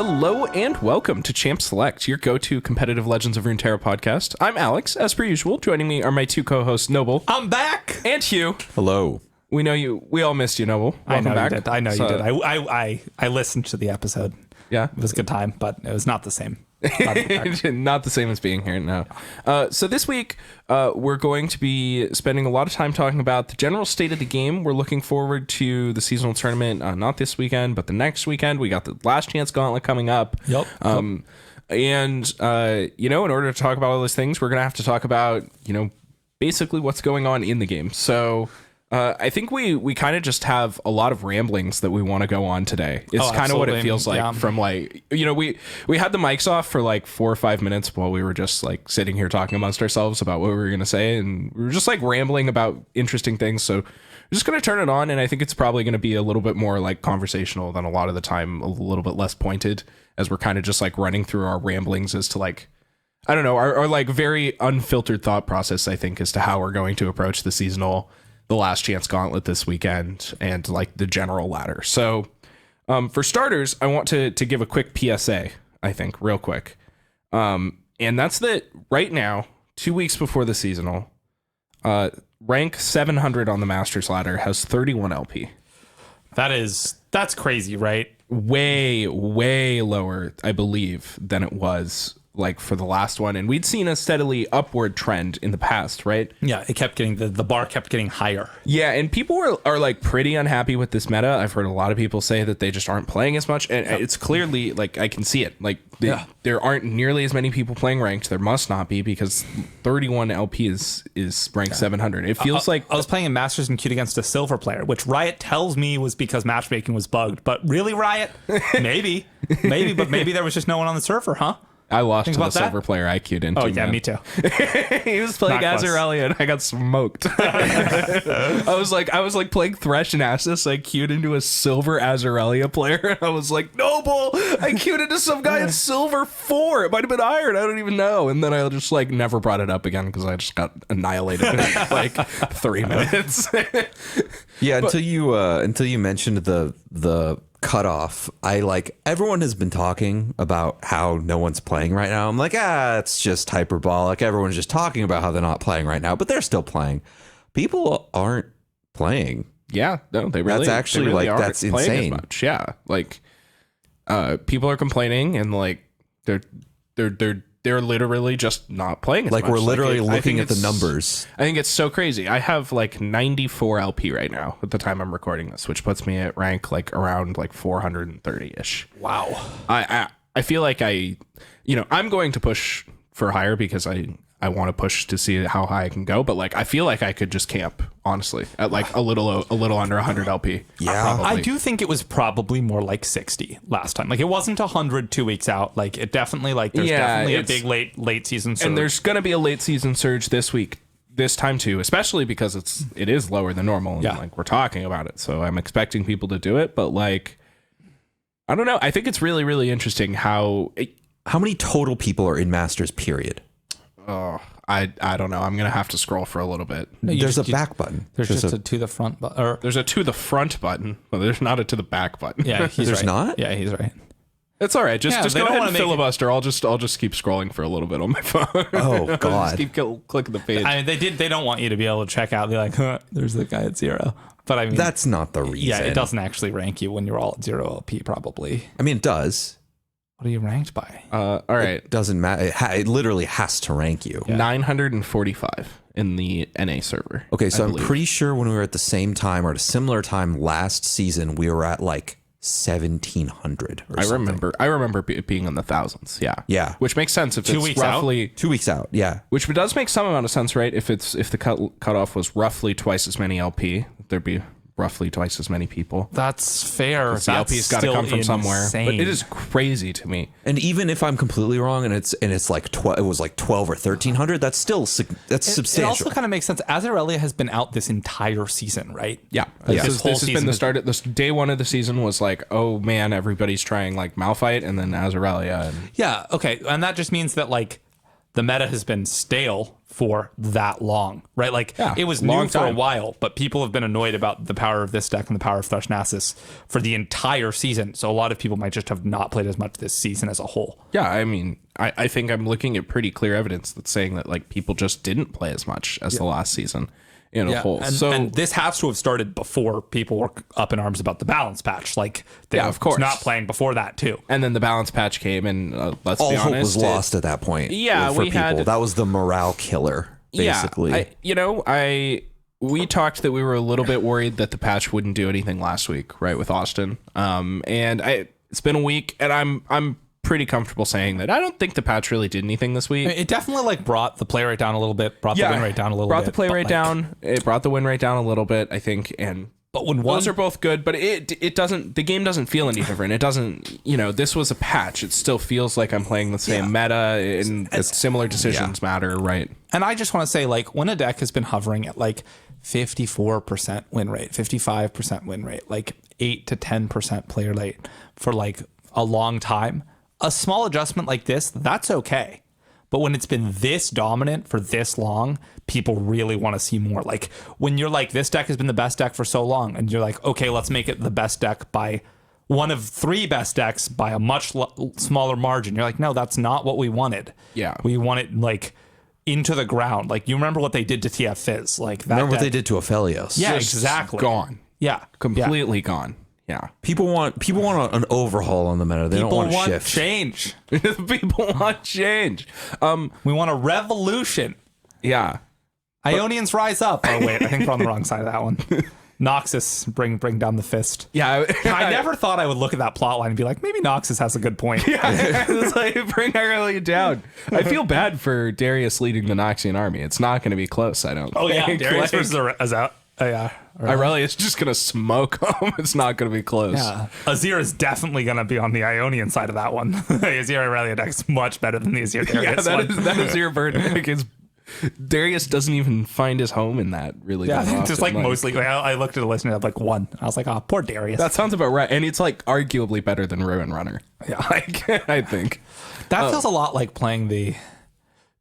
Hello and welcome to Champ Select, your go-to competitive Legends of Runeterra podcast. I'm Alex, as per usual. Joining me are my two co-hosts, Noble. I'm back. And Hugh. Hello. We know you. We all missed you, Noble. Welcome back. You did. I know you did. I listened to the episode. Yeah. It was a good time, but it was not the same. Not the same as being here, no. So this week, we're going to be spending a lot of time talking about the general state of the game. We're looking forward to the seasonal tournament, not this weekend, but the next weekend. We got the Last Chance Gauntlet coming up. Yep. And, in order to talk about all those things, we're going to have to talk about, basically what's going on in the game. So... I think we kind of just have a lot of ramblings that we want to go on today. It's kind of what it feels like from we had the mics off for like 4 or 5 minutes while we were just like sitting here talking amongst ourselves about what we were going to say. And we were just like rambling about interesting things. So we're just going to turn it on. And I think it's probably going to be a little bit more like conversational than a lot of the time, a little bit less pointed, as we're kind of just like running through our ramblings as to like, I don't know, our like very unfiltered thought process, I think, as to how we're going to approach the Last Chance Gauntlet this weekend and like the general ladder. So for starters, I want to give a quick PSA, I think, real quick. And that's that right now, 2 weeks before the seasonal, rank 700 on the Masters ladder has 31 LP. That's crazy, right? Way, way lower, I believe, than it was like for the last one, and we'd seen a steadily upward trend in the past, right? Yeah, it kept getting the bar kept getting higher. Yeah, and people are like pretty unhappy with this meta. I've heard a lot of people say that they just aren't playing as much, and it's clearly like I can see it. Like there aren't nearly as many people playing ranked. There must not be, because 31 LP is ranked 700. It feels like I was playing in Masters and queued against a silver player, which Riot tells me was because matchmaking was bugged. But really, Riot? maybe, but maybe there was just no one on the server, huh? I lost to the silver player I queued into. Oh, yeah, me too. He was playing Azarelia and I got smoked. I was like playing Thresh and Astus. I queued into a silver Azarelia player. And I was like, Noble! I queued into some guy at silver 4. It might have been iron. I don't even know. And then I just like never brought it up again because I just got annihilated in like 3 minutes. Yeah, until you mentioned the cutoff, everyone has been talking about how no one's playing right now. I'm like, it's just hyperbolic. Everyone's just talking about how they're not playing right now, but they're still playing. People aren't playing. Yeah, no, they really. That's actually really like that's insane. As much. Yeah, like people are complaining, and like they're literally just not playing as much. We're literally looking at the numbers. I think it's so crazy. I have like 94 LP right now at the time I'm recording this, which puts me at rank like around like 430-ish. Wow. I feel like I'm going to push for higher because I want to push to see how high I can go, but like I feel like I could just camp, honestly, at like a little under 100 LP. Yeah, I do think it was probably more like 60 last time. Like it wasn't 100 2 weeks out. Like it definitely there's definitely a big late season surge. And there's going to be a late season surge this time too, especially because it is lower than normal. And like we're talking about it, so I'm expecting people to do it, but like I don't know. I think it's really, really interesting how many total people are in Masters, period. Oh, I don't know. I'm gonna have to scroll for a little bit. No, there's a back button. There's just a to the front button. There's a to the front button, but there's not a to the back button. Yeah, there's not. Yeah, he's right. It's all right. Just go ahead and filibuster. I'll just keep scrolling for a little bit on my phone. Oh God! Just keep clicking the page. I mean, they don't want you to be able to check out. They're like, there's the guy at 0. But I mean, that's not the reason. Yeah, it doesn't actually rank you when you're all at 0 LP. Probably. I mean, it does. What are you ranked by? All right. It doesn't matter. It literally has to rank you. Yeah. 945 in the NA server. Okay, so I'm pretty sure when we were at the same time or at a similar time last season, we were at like 1,700 or something. I remember it being in the thousands. Yeah. Yeah. Which makes sense if 2 it's weeks roughly out? 2 weeks out. Yeah. Which does make some amount of sense, right? If the cutoff was roughly twice as many LP, there'd be roughly twice as many people. That's fair. The LP's got to come from somewhere. But it is crazy to me. And even if I'm completely wrong, and it's like it was like 12 or 1,300, that's still substantial. It also kind of makes sense. Azarelia has been out this entire season, right? Yeah. This has been the start. This day one of the season was like, oh man, everybody's trying like Malphite and then Azarelia. Yeah. Okay, and that just means that like the meta has been stale for that long, right? Like it was long new for a time. while, but people have been annoyed about the power of this deck and the power of Thresh Nasus for the entire season. So a lot of people might just have not played as much this season as a whole. Yeah, I mean, I think I'm looking at pretty clear evidence that's saying that like people just didn't play as much as the last season in a whole. And this has to have started before people were up in arms about the balance patch. Like they Yeah, were of course. not playing before that too. and then the balance patch came, and let's All be hope honest, was lost at that point. Yeah, for we people. had- That was the morale killer, basically. We talked that we were a little bit worried that the patch wouldn't do anything last week, right, with Austin. It's been a week, and I'm pretty comfortable saying that I don't think the patch really did anything this week. It definitely like brought the play rate down a little bit, brought the win rate down a little bit. Brought the play but, rate like, down. It brought the win rate down a little bit, I think, and But when one those are both good, but it doesn't, the game doesn't feel any different. It doesn't, this was a patch. It still feels like I'm playing the same meta, and similar decisions matter, right? And I just want to say, like, when a deck has been hovering at like 54% win rate, 55% win rate, like 8 to 10% player rate for like a long time, a small adjustment like this, that's okay. But when it's been this dominant for this long, people really want to see more. Like when you're like, this deck has been the best deck for so long, and you're like, okay, let's make it the best deck by one of 3 best decks by a much smaller margin. You're like, no, that's not what we wanted. Yeah. We want it like into the ground. Like you remember what they did to TF Fizz. Like that Remember what they deck- did to Aphelios? Yeah, Just exactly. Gone. Yeah. Completely gone. Yeah. People want an overhaul on the meta. They People don't want want a shift. change. People want change. We want a revolution. Yeah. Ionians rise up. Oh wait, I think we're on the wrong side of that one. Noxus, bring down the fist. Yeah. I never thought I would look at that plot line and be like, maybe Noxus has a good point. It's like, bring Irelia down. I feel bad for Darius leading the Noxian army. It's not going to be close, I don't Oh yeah, think. Darius versus Irelia is just going to smoke them. It's not going to be close. Yeah. Azir is definitely going to be on the Ionian side of that one. The Azir Irelia deck's much better than the Azir Darius Yeah, one. that is your bird. Darius doesn't even find his home in that really. Yeah, I that think just often. like mostly. I looked at a list and I had like 1. I was like, oh, poor Darius. That sounds about right, and it's like arguably better than Ruin Runner. Yeah. like I think. That feels a lot like playing the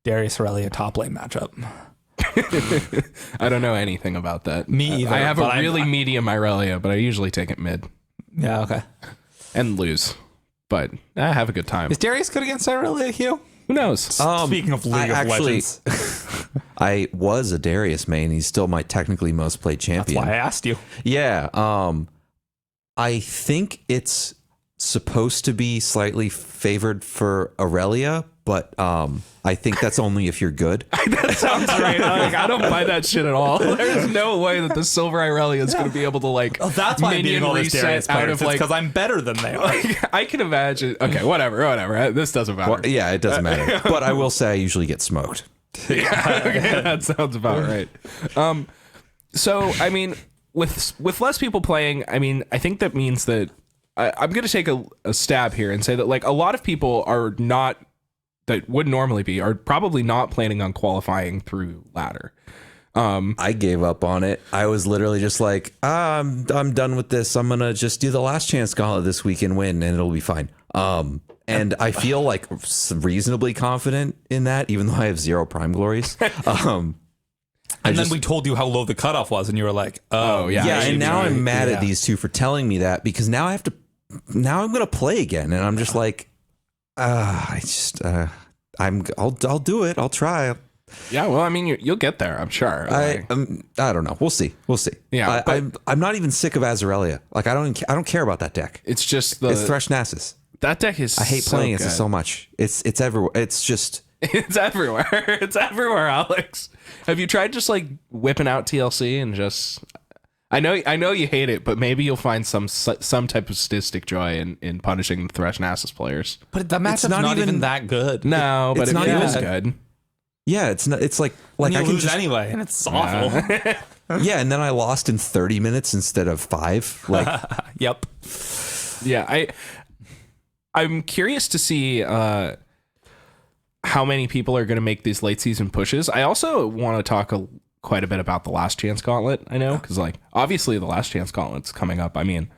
Darius Aurelia top lane matchup. I don't know anything about that. Me either, I have a but really medium Irelia, but I usually take it mid Yeah, okay. and lose. But I have a good time. Is Darius good against Aurelia, Hugh? Who knows? Speaking of League of Legends, I was a Darius main. He's still my technically most played that's champion. why I asked you. Yeah. I think it's supposed to be slightly favored for Aurelia, but I think that's only if you're good. That sounds right. Like, I don't buy that shit at all. There's no way that the Silver Irelia is going to be able to like. Oh, that's why I'm beating all these Darius out players. of It's like. because I'm better than they are. Like, I can imagine. Okay, whatever. This doesn't matter. Well, yeah, it doesn't matter. But I will say I usually get smoked. Okay, that sounds about right. So I mean, with less people playing, I mean, I think that means that I'm going to take a stab here and say that like a lot of people are not that would normally be are probably not planning on qualifying through ladder. I gave up on it. I was literally just like, I'm done with this. I'm gonna just do the last chance gauntlet this week and win, and it'll be fine. And I feel like reasonably confident in that, even though I have 0 prime glories. And then we told you how low the cutoff was, and you were like, Oh, yeah. yeah, and now I'm mad Yeah. at these two for telling me that, because now I have to. Now I'm gonna play again, and I'm just like, I'll do it. I'll try. Yeah, well, I mean, you'll get there, I'm sure. I don't know. We'll see. Yeah, I'm not even sick of Azarelia. Like I don't care about that deck. It's just It's Thresh Nasus. that deck is. I hate playing it so much. It's everywhere. It's just. It's everywhere. It's everywhere, Alex. Have you tried just like whipping out TLC and just? I know you hate it, but maybe you'll find some type of sadistic joy in punishing the Thresh Nasus players. but the matchup's not even that good. No, but it's it not is even- good. Yeah, it's not. It's like And you I can lose just anyway, and it's awful. yeah, and then I lost in 30 minutes instead of 5. Like Yep. Yeah, I'm curious to see how many people are going to make these late season pushes. I also want to talk quite a bit about the Last Chance Gauntlet. I know because like obviously the Last Chance Gauntlet's coming up. I mean,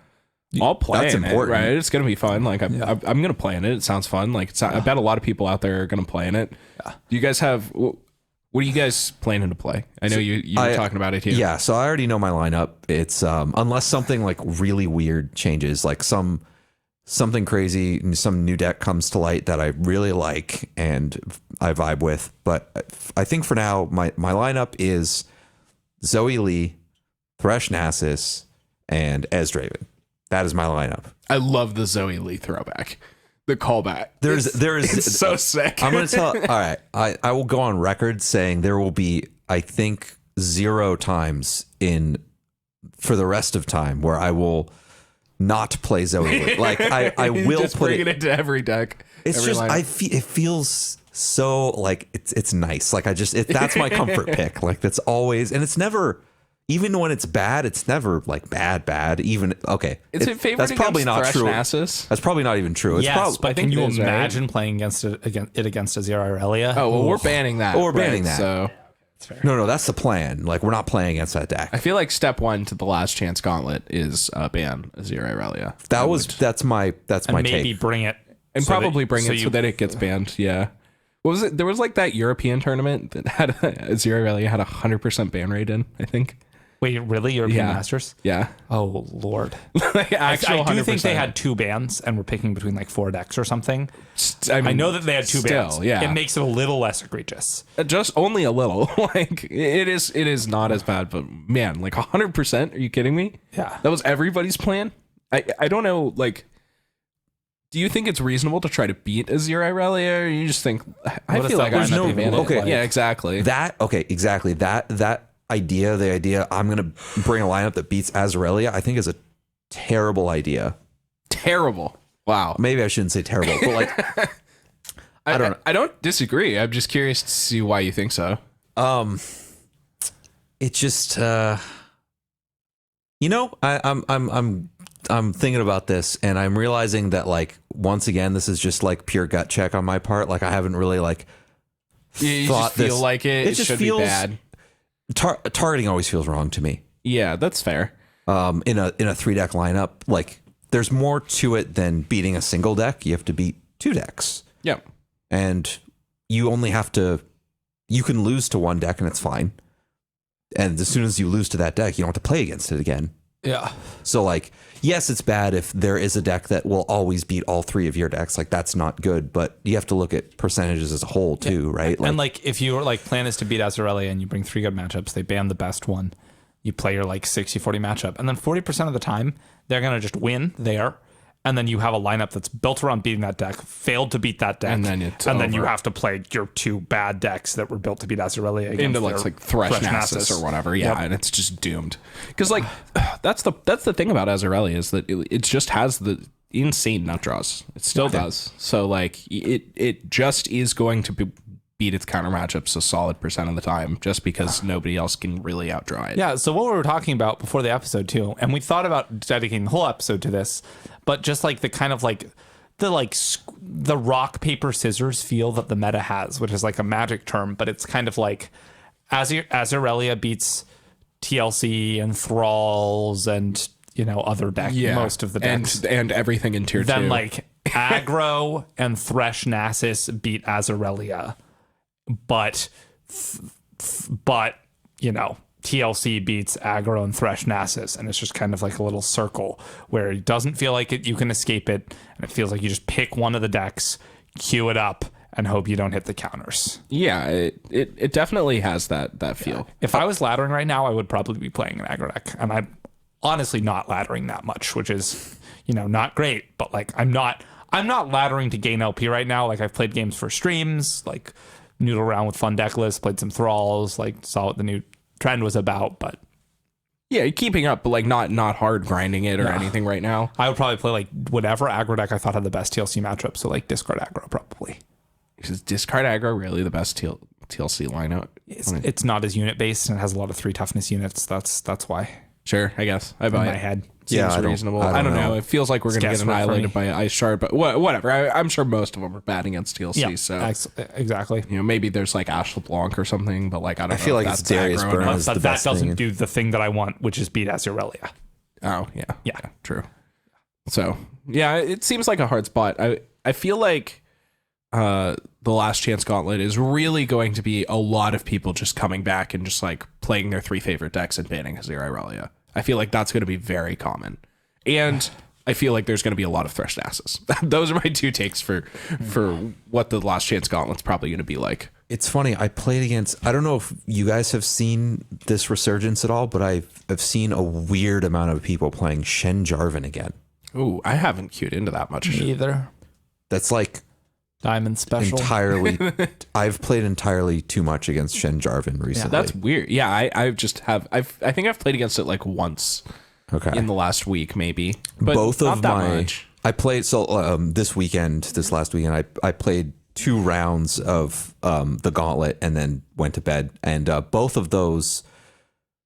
I'll play That's in important. it, right? It's gonna be fun. Like I'm gonna play in it. It sounds fun. Like I bet a lot of people out there are gonna play in it. Do you guys have? What are you guys planning to play? I know you were talking about it here. Yeah, so I already know my lineup. It's unless something like really weird changes, like something crazy, some new deck comes to light that I really like and I vibe with. But I think for now, my lineup is Zoe Lee, Thresh Nasus, and Ezdraven. That is my lineup. I love the Zoe Lee throwback. The callback. It's so sick. I'm going to tell. All right. I will go on record saying there will be, I think, 0 times for the rest of time where I will not play Zoe Lee. Like I will just put bring it into every deck. It's every just lineup. it feels so like it's nice. Like that's my comfort pick. Like that's always, and it's never. Even when it's bad, it's never like bad. Even okay, Is it favored that's probably not Thresh true. Nasus? That's probably not even true. It's Yes, but can think you it is, right? imagine playing against Azir Aurelia? Oh well, we're banning that. We're banning that. So no, that's the plan. Like we're not playing against that deck. I feel like step 1 to the last chance gauntlet is ban Azir Aurelia. That's my maybe take. bring it And probably bring it you- so that it gets banned. Yeah. What was it? There was like that European tournament that had Azir Aurelia had 100% ban rate in, I think. Wait, really? European Yeah. Masters? Yeah. Oh Lord! Like actual I do think they 100%. had 2 bans and were picking between like 4 decks or something. I I know that they had 2 bans. Yeah. It makes it a little less egregious. Just only a little. Like it is not as bad, but man, like 100%. Are you kidding me? Yeah. That was everybody's plan. I don't know. Like, do you think it's reasonable to try to beat Azir Aurelia, or you just think I What feel does like that I'm lineup not even look like? Yeah, exactly. Exactly. That idea I'm gonna bring a lineup that beats Azarelia, I think is a terrible idea. Terrible. Wow. Maybe I shouldn't say terrible, but like I don't disagree. I'm just curious to see why you think so. it just I'm thinking about this and I'm realizing that like once again this is just like pure gut check on my part. Like I haven't really like You thought just feel this. like it just should feels be bad. Targeting always feels wrong to me. Yeah, that's fair. In a 3-deck lineup, like there's more to it than beating a single deck. You have to beat 2 decks. Yeah. And you only have to, you can lose to 1 deck and it's fine. And as soon as you lose to that deck, you don't have to play against it again. Yeah. So like, yes, it's bad if there is a deck that will always beat all 3 of your decks. Like that's not good, but you have to look at percentages as a whole too, right? And like if your like plan is to beat Azarelia and you bring 3 good matchups, they ban the best one. You play your like 60-40 matchup. And then 40% of the time, they're going to just win there. And then you have a lineup that's built around beating that deck, failed to beat that deck. And then you over. have to play your 2 bad decks that were built to beat Azarelia against Into their like Thresh Nasus or whatever. Yeah, Yep. and it's just doomed. Because like that's the thing about Azarelia is that it just has the insane nut draws. It still does. So like it just is going to beat its counter matchups a solid percent of the time just because nobody else can really outdraw it. Yeah, so what we were talking about before the episode too, and we thought about dedicating the whole episode to this, but just like the kind of like the rock paper scissors feel that the meta has, which is like a magic term, but it's kind of like Azarelia beats TLC and Thralls and other decks, most of the decks, and everything in tier 2. then like aggro and Thresh Nasus beat Azarelia, but TLC beats aggro and Thresh Nasus, and it's just kind of like a little circle where it doesn't feel like you can escape it, and it feels like you just pick one of the decks, queue it up, and hope you don't hit the counters. Yeah, it definitely has that feel. If I was laddering right now, I would probably be playing an aggro deck, and I'm honestly not laddering that much, which is not great, but like I'm not laddering to gain LP right now. Like I've played games for streams, like noodle around with fun deck lists, played some Thralls, like saw what the new trend was about, but Yeah, keeping up, but like not hard grinding it or anything right now. I would probably play like whatever aggro deck I thought had the best TLC matchup. So like discard aggro probably. Is discard aggro really the best TLC lineup? It's not as unit based and it has a lot of 3 toughness units. That's why. Sure, I guess. I In buy my it. head. Yeah, Seems I don't- reasonable. I don't don't know. know. It feels like we're going to get guesswork for annihilated me. by Ice Shard, but whatever. I'm sure most of them are bad against TLC. Yeah, So exactly. maybe there's like Ash LeBlanc or something, but like I don't know. feel if like it's that's Darius aggro Burn. enough. Is But the that best doesn't thing. do the thing that I want, which is beat Azarelia. Oh yeah, Yeah. true. So yeah, it seems like a hard spot. I feel like the Last Chance Gauntlet is really going to be a lot of people just coming back and just like playing their 3 favorite decks and banning Azir Irelia. I feel like that's going to be very common. And I feel like there's going to be a lot of Thresh Nasus. Those are my 2 takes for what the Last Chance Gauntlet's probably going to be like. It's funny. I played against, I don't know if you guys have seen this resurgence at all, but I've seen a weird amount of people playing Shen Jarvan again. Ooh, I haven't queued into that much. Me either. That's like Diamond special. entirely. I've played entirely too much against Shen Jarvan recently. That's weird. Yeah, I just have. I think I've played against it like once in the last week, maybe. But both not of that my. much. I played this last weekend. I played 2 rounds of the Gauntlet and then went to bed. And both of those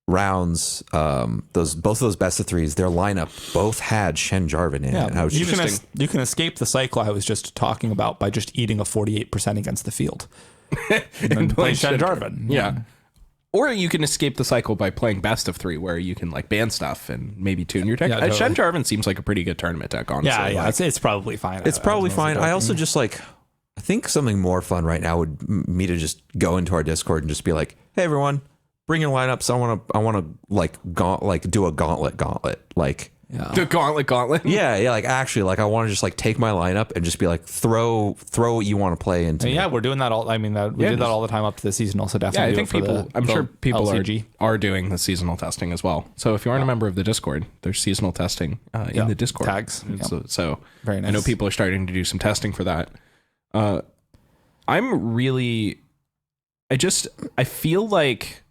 rounds, both of those best of 3s, their lineup both had Shen Jarvan in it. And I was you can escape the cycle I was just talking about by just eating a 48% against the field and play Shen Jarvan. Yeah. Or you can escape the cycle by playing best of 3, where you can like ban stuff and maybe tune your deck. Yeah, totally. Shen Jarvan seems like a pretty good tournament deck, honestly. Yeah, Like, it's probably fine. It's probably fine. I also just like, I think something more fun right now would me to just go into our Discord and just be like, hey everyone, bring your lineups. I want to do a gauntlet. Like the Gauntlet. Yeah. Like actually, like I want to just like take my lineup and just be like, throw what you want to play into. Yeah, we're doing that all. I mean, we did that all the time up to the seasonal. So definitely. Yeah, I think people. I'm sure people LCG. are doing the seasonal testing as well. So if you aren't a member of the Discord, there's seasonal testing in the Discord tags. So Very nice. I know people are starting to do some testing for that. I'm really. I feel like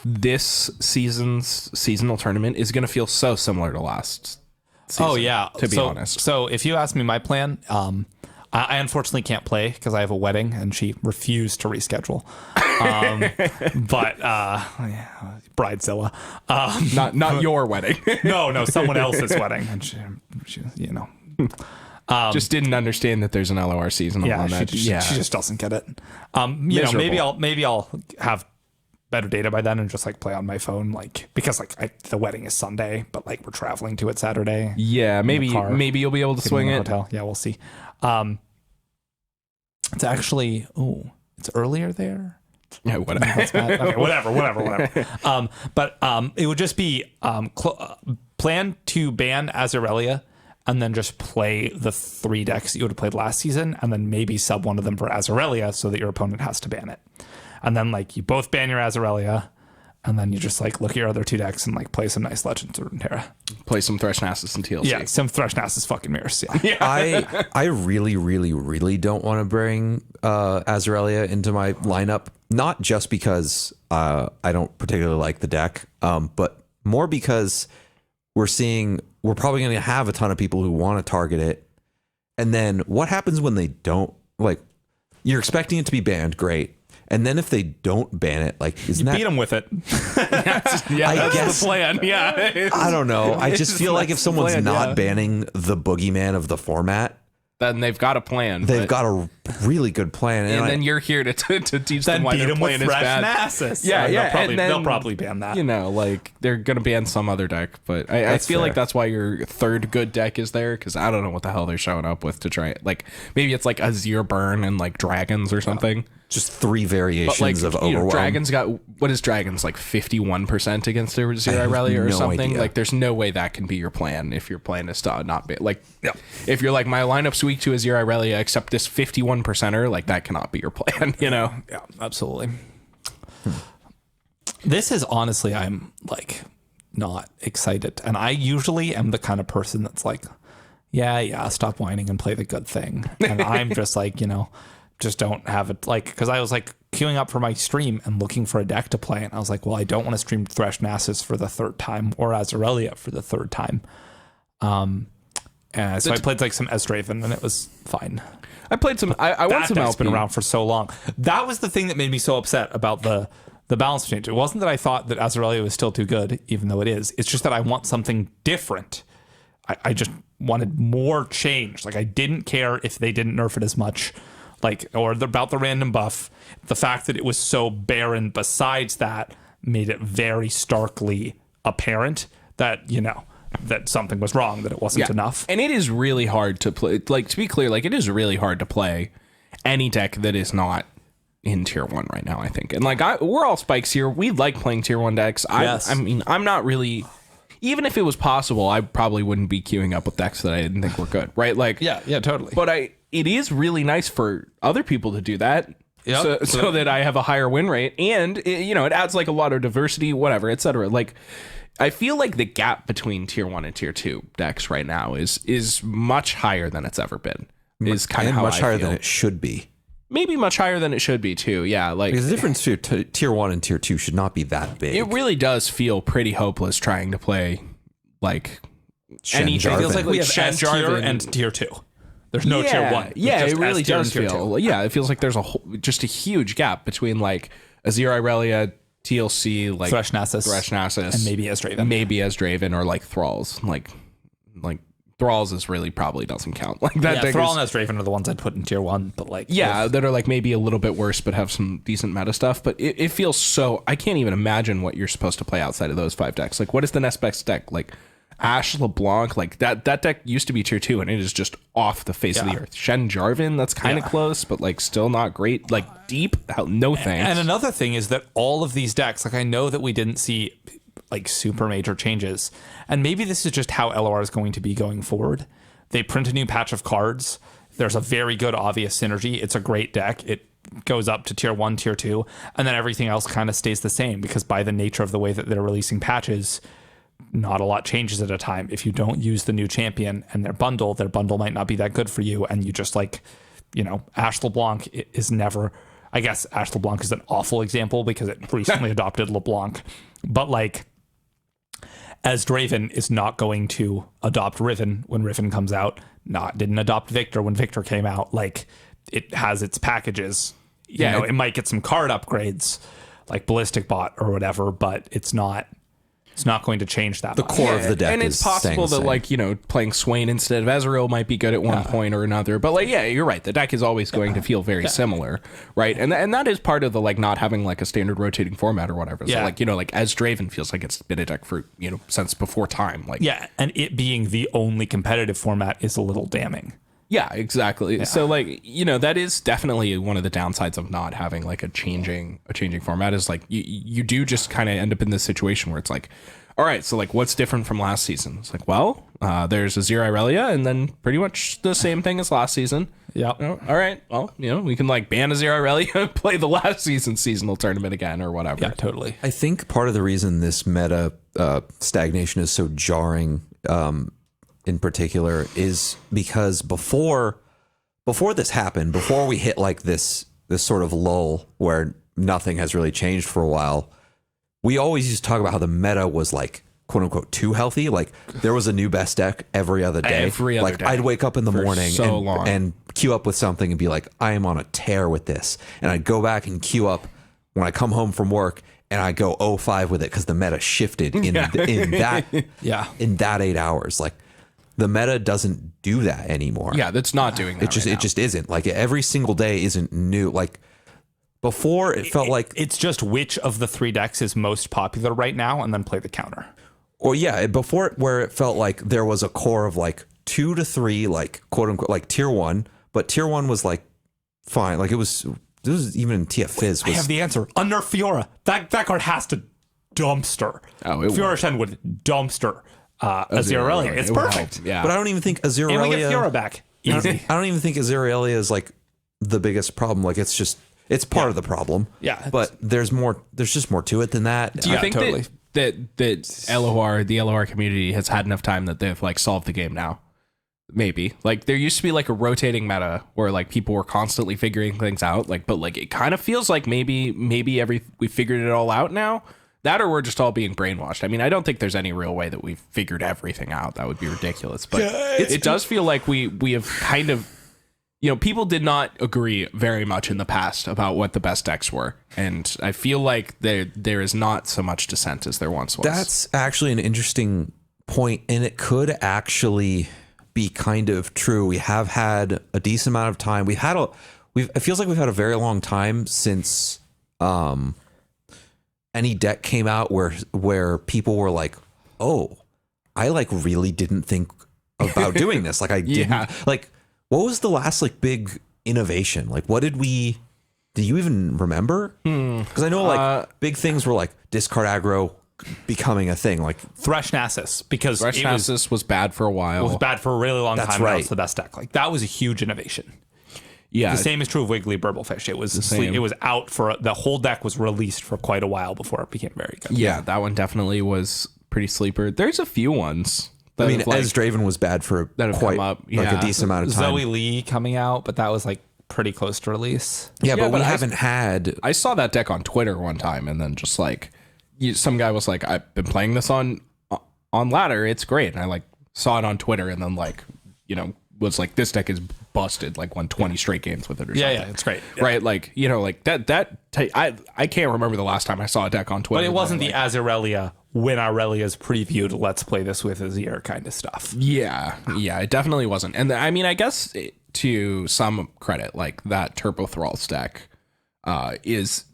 this season's seasonal tournament is going to feel so similar to last season. Oh yeah, to be honest. So if you ask me my plan, I unfortunately can't play because I have a wedding and she refused to reschedule. But Bridezilla. Not your wedding. No, someone else's wedding, and she just didn't understand that there's an LOR seasonal on that. She just doesn't get it. Maybe I'll have better data by then and just like play on my phone, like because like the wedding is Sunday, but like we're traveling to it Saturday. Yeah, maybe you'll be able to swing it. Hotel. Yeah, we'll see. It's actually it's earlier there. Yeah, whatever. Okay, whatever. But it would just be plan to ban Azarelia and then just play the 3 decks that you would have played last season, and then maybe sub one of them for Azarelia so that your opponent has to ban it. And then like you both ban your Azarelia, and then you just like look at your other 2 decks and like play some nice Legends of Runeterra. Play some Thresh Nasus and TLC. Yeah, some Thresh Nasus fucking mirrors. Yeah. I really, really, really don't want to bring Azarelia into my lineup. Not just because I don't particularly like the deck, but more because we're probably going to have a ton of people who want to target it. And then what happens when they don't? Like, you're expecting it to be banned, great. And then if they don't ban it, like, isn't that... beat them with it. I guess the plan. Yeah. I don't know. I just feel like if someone's not banning the boogeyman of the format, then they've got a plan. They've got a really good plan. And then you're here to teach them why their plan is bad. Nasus. Yeah. They'll probably ban that. You know, like, they're going to ban some other deck. But I feel like that's why your third good deck is there, because I don't know what the hell they're showing up with to try it. Like, maybe it's like Azir Burn and, like, Dragons or something. Just 3 variations of Overwhelm. You know, Dragons got, what is Dragons, like 51% against Azir Irelia or something? Idea. Like, there's no way that can be your plan if your plan is to not be, like, if you're like, my lineup's weak to Azir Irelia except this 51%er, like, that cannot be your plan, you know? Yeah, absolutely. This is honestly, I'm like not excited. And I usually am the kind of person that's like, yeah, stop whining and play the good thing. And I'm just like, just don't have it, like, because I was like queuing up for my stream and looking for a deck to play, and I was like, well, I don't want to stream Thresh Nasus for the 3rd time or Azarelia for the 3rd time. And so I played like some Esdraven, and it was fine. I played some. I want some. That's been around for so long. That was the thing that made me so upset about the balance change. It wasn't that I thought that Azarelia was still too good, even though it is. It's just that I want something different. I just wanted more change. Like, I didn't care if they didn't nerf it as much. Like, or about the random buff. The fact that it was so barren besides that made it very starkly apparent that, that something was wrong, that it wasn't enough. And it is really hard to play. Like, to be clear, like, it is really hard to play any deck that is not in tier 1 right now, I think. And like, we're all spikes here. We like playing tier 1 decks. Yes. I mean, I'm not really, even if it was possible, I probably wouldn't be queuing up with decks that I didn't think were good, right? Like, Yeah, totally. but it is really nice for other people to do that. Yep. So that I have a higher win rate, and it adds like a lot of diversity, whatever, etc. Like, I feel like the gap between tier 1 and tier 2 decks right now is much higher than it's ever been. Is kind of how much I higher feel. than it should be. Maybe much higher than it should be too. Yeah, like, Because the difference to tier 1 and tier 2 should not be that big. it really does feel pretty hopeless trying to play like anything. Jarvan. It feels like we have Shen S tier Jarvan. and tier 2. There's no tier 1. Yeah, It's it just really S tier does and tier feel. 2. Yeah, it feels like there's just a huge gap between like Azir Irelia, TLC, like Thresh Nasus, and maybe Ezreal. maybe Draven, or like Thralls. Like Thralls is really probably doesn't count. Like that. Yeah, deck Thrall is- and Ezreal are the ones I'd put in tier 1, but like that are like maybe a little bit worse, but have some decent meta stuff. But it feels so. I can't even imagine what you're supposed to play outside of those 5 decks. Like, what is the next best deck? Like Ashe LeBlanc, like that deck used to be tier 2, and it is just off the face of the earth. Shen Jarvan, that's kind of close, but like still not great. Like deep, no thanks. And another thing is that all of these decks, like I know that we didn't see like super major changes, and maybe this is just how LOR is going to be going forward. They print a new patch of cards. There's a very good obvious synergy. It's a great deck. It goes up to tier 1, tier 2, and then everything else kind of stays the same because by the nature of the way that they're releasing patches, not a lot changes at a time. If you don't use the new champion and their bundle might not be that good for you, and you just like, Ashe LeBlanc is never. I guess Ashe LeBlanc is an awful example because it recently adopted LeBlanc, but like, as Draven is not going to adopt Riven when Riven comes out, didn't adopt Victor when Victor came out. Like, it has its packages. It might get some card upgrades like Ballistic Bot or whatever, but it's not going to change that much. core of the deck and is it's possible staying the that same. like playing Swain instead of Ezreal might be good at one point or another, but like you're right, the deck is always going to feel very similar, right? And that is part of the like not having like a standard rotating format or whatever. So like as Draven feels like it's been a deck for since before time, like and it being the only competitive format is a little damning. Yeah, exactly. So like, that is definitely one of the downsides of not having like a changing format is like you do just kind of end up in this situation where it's like, all right, so like what's different from last season? It's like, well, there's Azir Irelia and then pretty much the same thing as last season. Yep. All right, well, we can like ban Azir Irelia and play the last season's seasonal tournament again or whatever. Yeah, totally. I think part of the reason this meta stagnation is so jarring in particular is because before this happened, before we hit like this sort of lull where nothing has really changed for a while, we always used to talk about how the meta was like quote unquote too healthy. Like there was a new best deck every other day. Like I'd wake up in the morning and queue up with something and be like, I am on a tear with this. And I'd go back and queue up when I come home from work and I go 0-5 with it because the meta shifted in that 8 hours. Like the meta doesn't do that anymore. Yeah, that's not doing that. It just isn't. Like every single day isn't new. Like before it felt like it's just which of the 3 decks is most popular right now and then play the counter. Or before where it felt like there was a core of like 2 to 3 like quote unquote like tier 1, but tier 1 was like fine. Like this was even in TF Fizz was I have the answer. Unnerf Fiora. That card has to dumpster. Fiora Shen would dumpster Azir Irelia. It's perfect. Yeah. But I don't even think Azir And we get Irelia Fiora back. Easy. I don't even think Azir Irelia is like the biggest problem. Like it's part of the problem. Yeah. But there's just more to it than that. Do you think totally. that LOR, the LOR community has had enough time that they've like solved the game now? Maybe. Like there used to be like a rotating meta where like people were constantly figuring things out. Like, but like it kind of feels like maybe we figured it all out now. That or we're just all being brainwashed. I mean, I don't think there's any real way that we've figured everything out. That would be ridiculous. But it does feel like we have kind of, people did not agree very much in the past about what the best decks were. And I feel like there is not so much dissent as there once was. That's actually an interesting point, and it could actually be kind of true. We have had a decent amount of time. It feels like we've had a very long time since any deck came out where people were like, oh, I like really didn't think about doing this. Like I didn't like, what was the last like big innovation? Like what did you even remember? Because I know like big things were like discard aggro becoming a thing, like Thresh Nasus, because Thresh Nasus was bad for a while. It was bad for a really long time. right. Now it's the best deck. Like that was a huge innovation. Yeah. The same is true of Wiggly Burblefish. It was it was out for the whole deck was released for quite a while before it became very good. Yeah, that one definitely was pretty sleeper. There's a few ones. I mean, Ez Draven was bad for quite like a decent amount of time. Zoe Lee coming out, but that was like pretty close to release. Yeah, but we haven't had. I saw that deck on Twitter one time, and then just like some guy was like, "I've been playing this on ladder. It's great." And I like saw it on Twitter, and then like was like, "This deck is busted." Like won 20 straight games with it or something. Yeah, it's great. Yeah. Right, like like that. I can't remember the last time I saw a deck on Twitter. But it wasn't the Azarelia when Aurelia's previewed. Let's play this with Azir kind of stuff. Yeah, it definitely wasn't. And I mean, I guess to some credit, like that Turbo Thralls deck is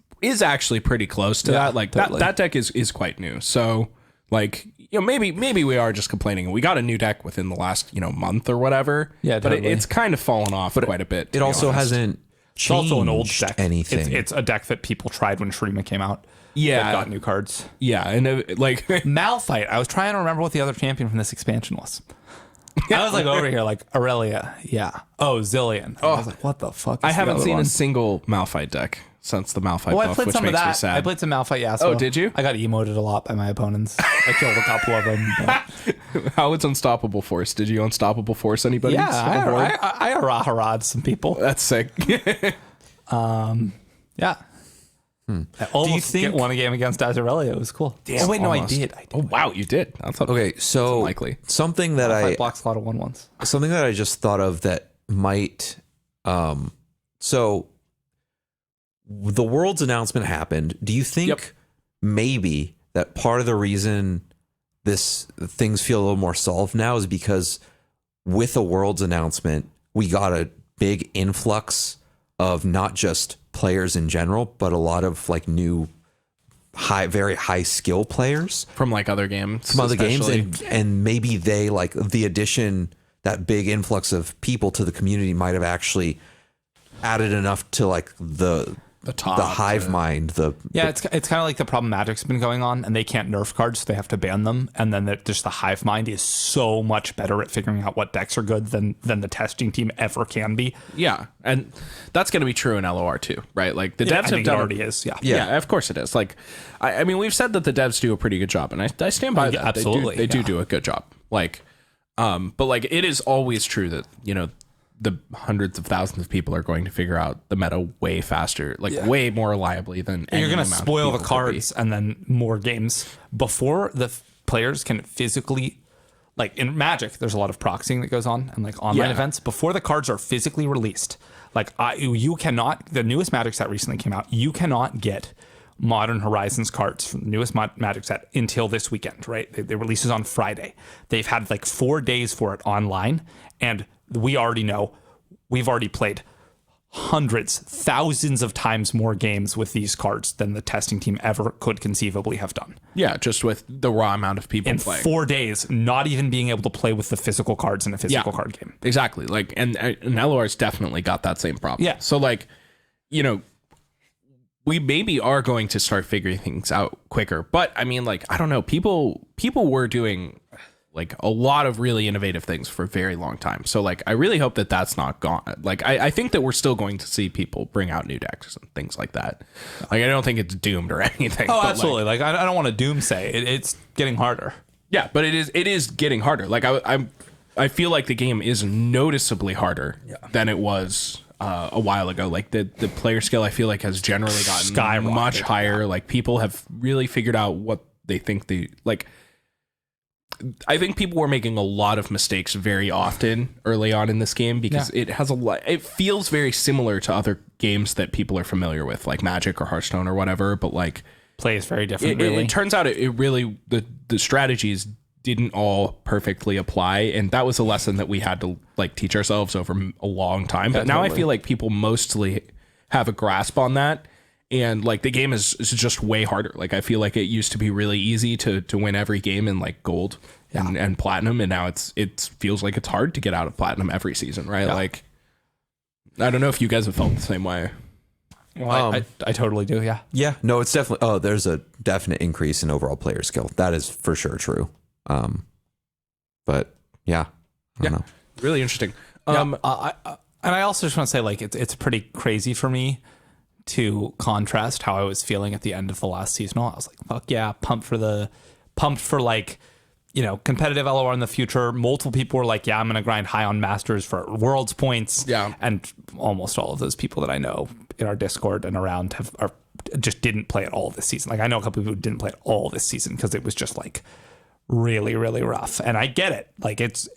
actually pretty close to that. Like totally. that deck is quite new. So like maybe we are just complaining. We got a new deck within the last month or whatever. Yeah, totally. But it's kind of fallen off quite a bit. It also hasn't. It's also an old deck. Anything. It's a deck that people tried when Shurima came out. Yeah, that got new cards. Yeah, and like Malphite. I was trying to remember what the other champion from this expansion was. I was like over here, like Aurelia. Yeah. Oh, Zillion. I was like, what the fuck? I haven't seen a single Malphite deck since the Malphite buff, I played which some of makes me that. sad. I played some Malphite Yasuo. Oh, did you? I got emoted a lot by my opponents. I killed a couple of them. But... How was Unstoppable Force? Did you Unstoppable Force anybody? Yeah, I Arahara'd some people. That's sick. Yeah. I almost won a game against Azarelia. It was cool. Damn, oh wait, almost. no, I did. Oh wow, you did. That's okay. So unlikely. Something that I blocks a lot of 1/1s. Something that I just thought of that might. So the Worlds announcement happened. Do you think maybe that part of the reason things feel a little more solved now is because with the Worlds announcement we got a big influx of not just players in general, but a lot of like new very high skill players from like other games, and maybe they like the addition, that big influx of people to the community might have actually added enough to like the hive mind. It's kind of like the problem Magic's been going on, and they can't nerf cards, so they have to ban them. And then just the hive mind is so much better at figuring out what decks are good than the testing team ever can be. Yeah, and that's going to be true in LOR too, right? Like the devs have done. It already is. Yeah, of course it is. Like, I mean, we've said that the devs do a pretty good job, and I stand by that. Absolutely, they do a good job. Like, but like it is always true that the hundreds of thousands of people are going to figure out the meta way faster, way more reliably than you're going to spoil the cards and then more games before the players can physically, like in Magic, there's a lot of proxying that goes on and like online events before the cards are physically released. Like you cannot, the newest Magic set recently came out, you cannot get Modern Horizons cards from the newest Magic set until this weekend, right? They releases on Friday. They've had like 4 days for it online, and we already know, we've already played hundreds, thousands of times more games with these cards than the testing team ever could conceivably have done. Yeah, just with the raw amount of people playing. In 4 days, not even being able to play with the physical cards in a physical card game. Exactly. Like, and LOR's definitely got that same problem. Yeah. So like, we maybe are going to start figuring things out quicker. But I mean, like, I don't know, people were doing like a lot of really innovative things for a very long time. So like, I really hope that that's not gone. Like, I think that we're still going to see people bring out new decks and things like that. Like, I don't think it's doomed or anything. Oh, absolutely. Like I don't want to doomsay. It's getting harder. Yeah, but it is getting harder. Like I feel like the game is noticeably harder than it was a while ago. Like the player skill, I feel like, has generally gotten much higher. Like people have really figured out what they think I think people were making a lot of mistakes very often early on in this game because it has it feels very similar to other games that people are familiar with, like Magic or Hearthstone or whatever, but like plays very different. It turns out it really, the strategies didn't all perfectly apply, and that was a lesson that we had to like teach ourselves over a long time. But now I feel like people mostly have a grasp on that. And like the game is just way harder. Like I feel like it used to be really easy to win every game in like gold. and platinum, and now it feels like it's hard to get out of platinum every season, right? Yeah. Like, I don't know if you guys have felt the same way. Well, I totally do. Yeah. Yeah, no, it's definitely. Oh, there's a definite increase in overall player skill. That is for sure true. But yeah, I don't know. Really interesting. And I also just want to say, like, it's pretty crazy for me to contrast how I was feeling at the end of the last seasonal. I was like, fuck yeah, pumped for like, you know, competitive LOR in the future. Multiple people were like, yeah, I'm going to grind high on Masters for Worlds points. Yeah. And almost all of those people that I know in our Discord and around just didn't play at all this season. Like, I know a couple people who didn't play at all this season because it was just like really, really rough. And I get it. Like, it's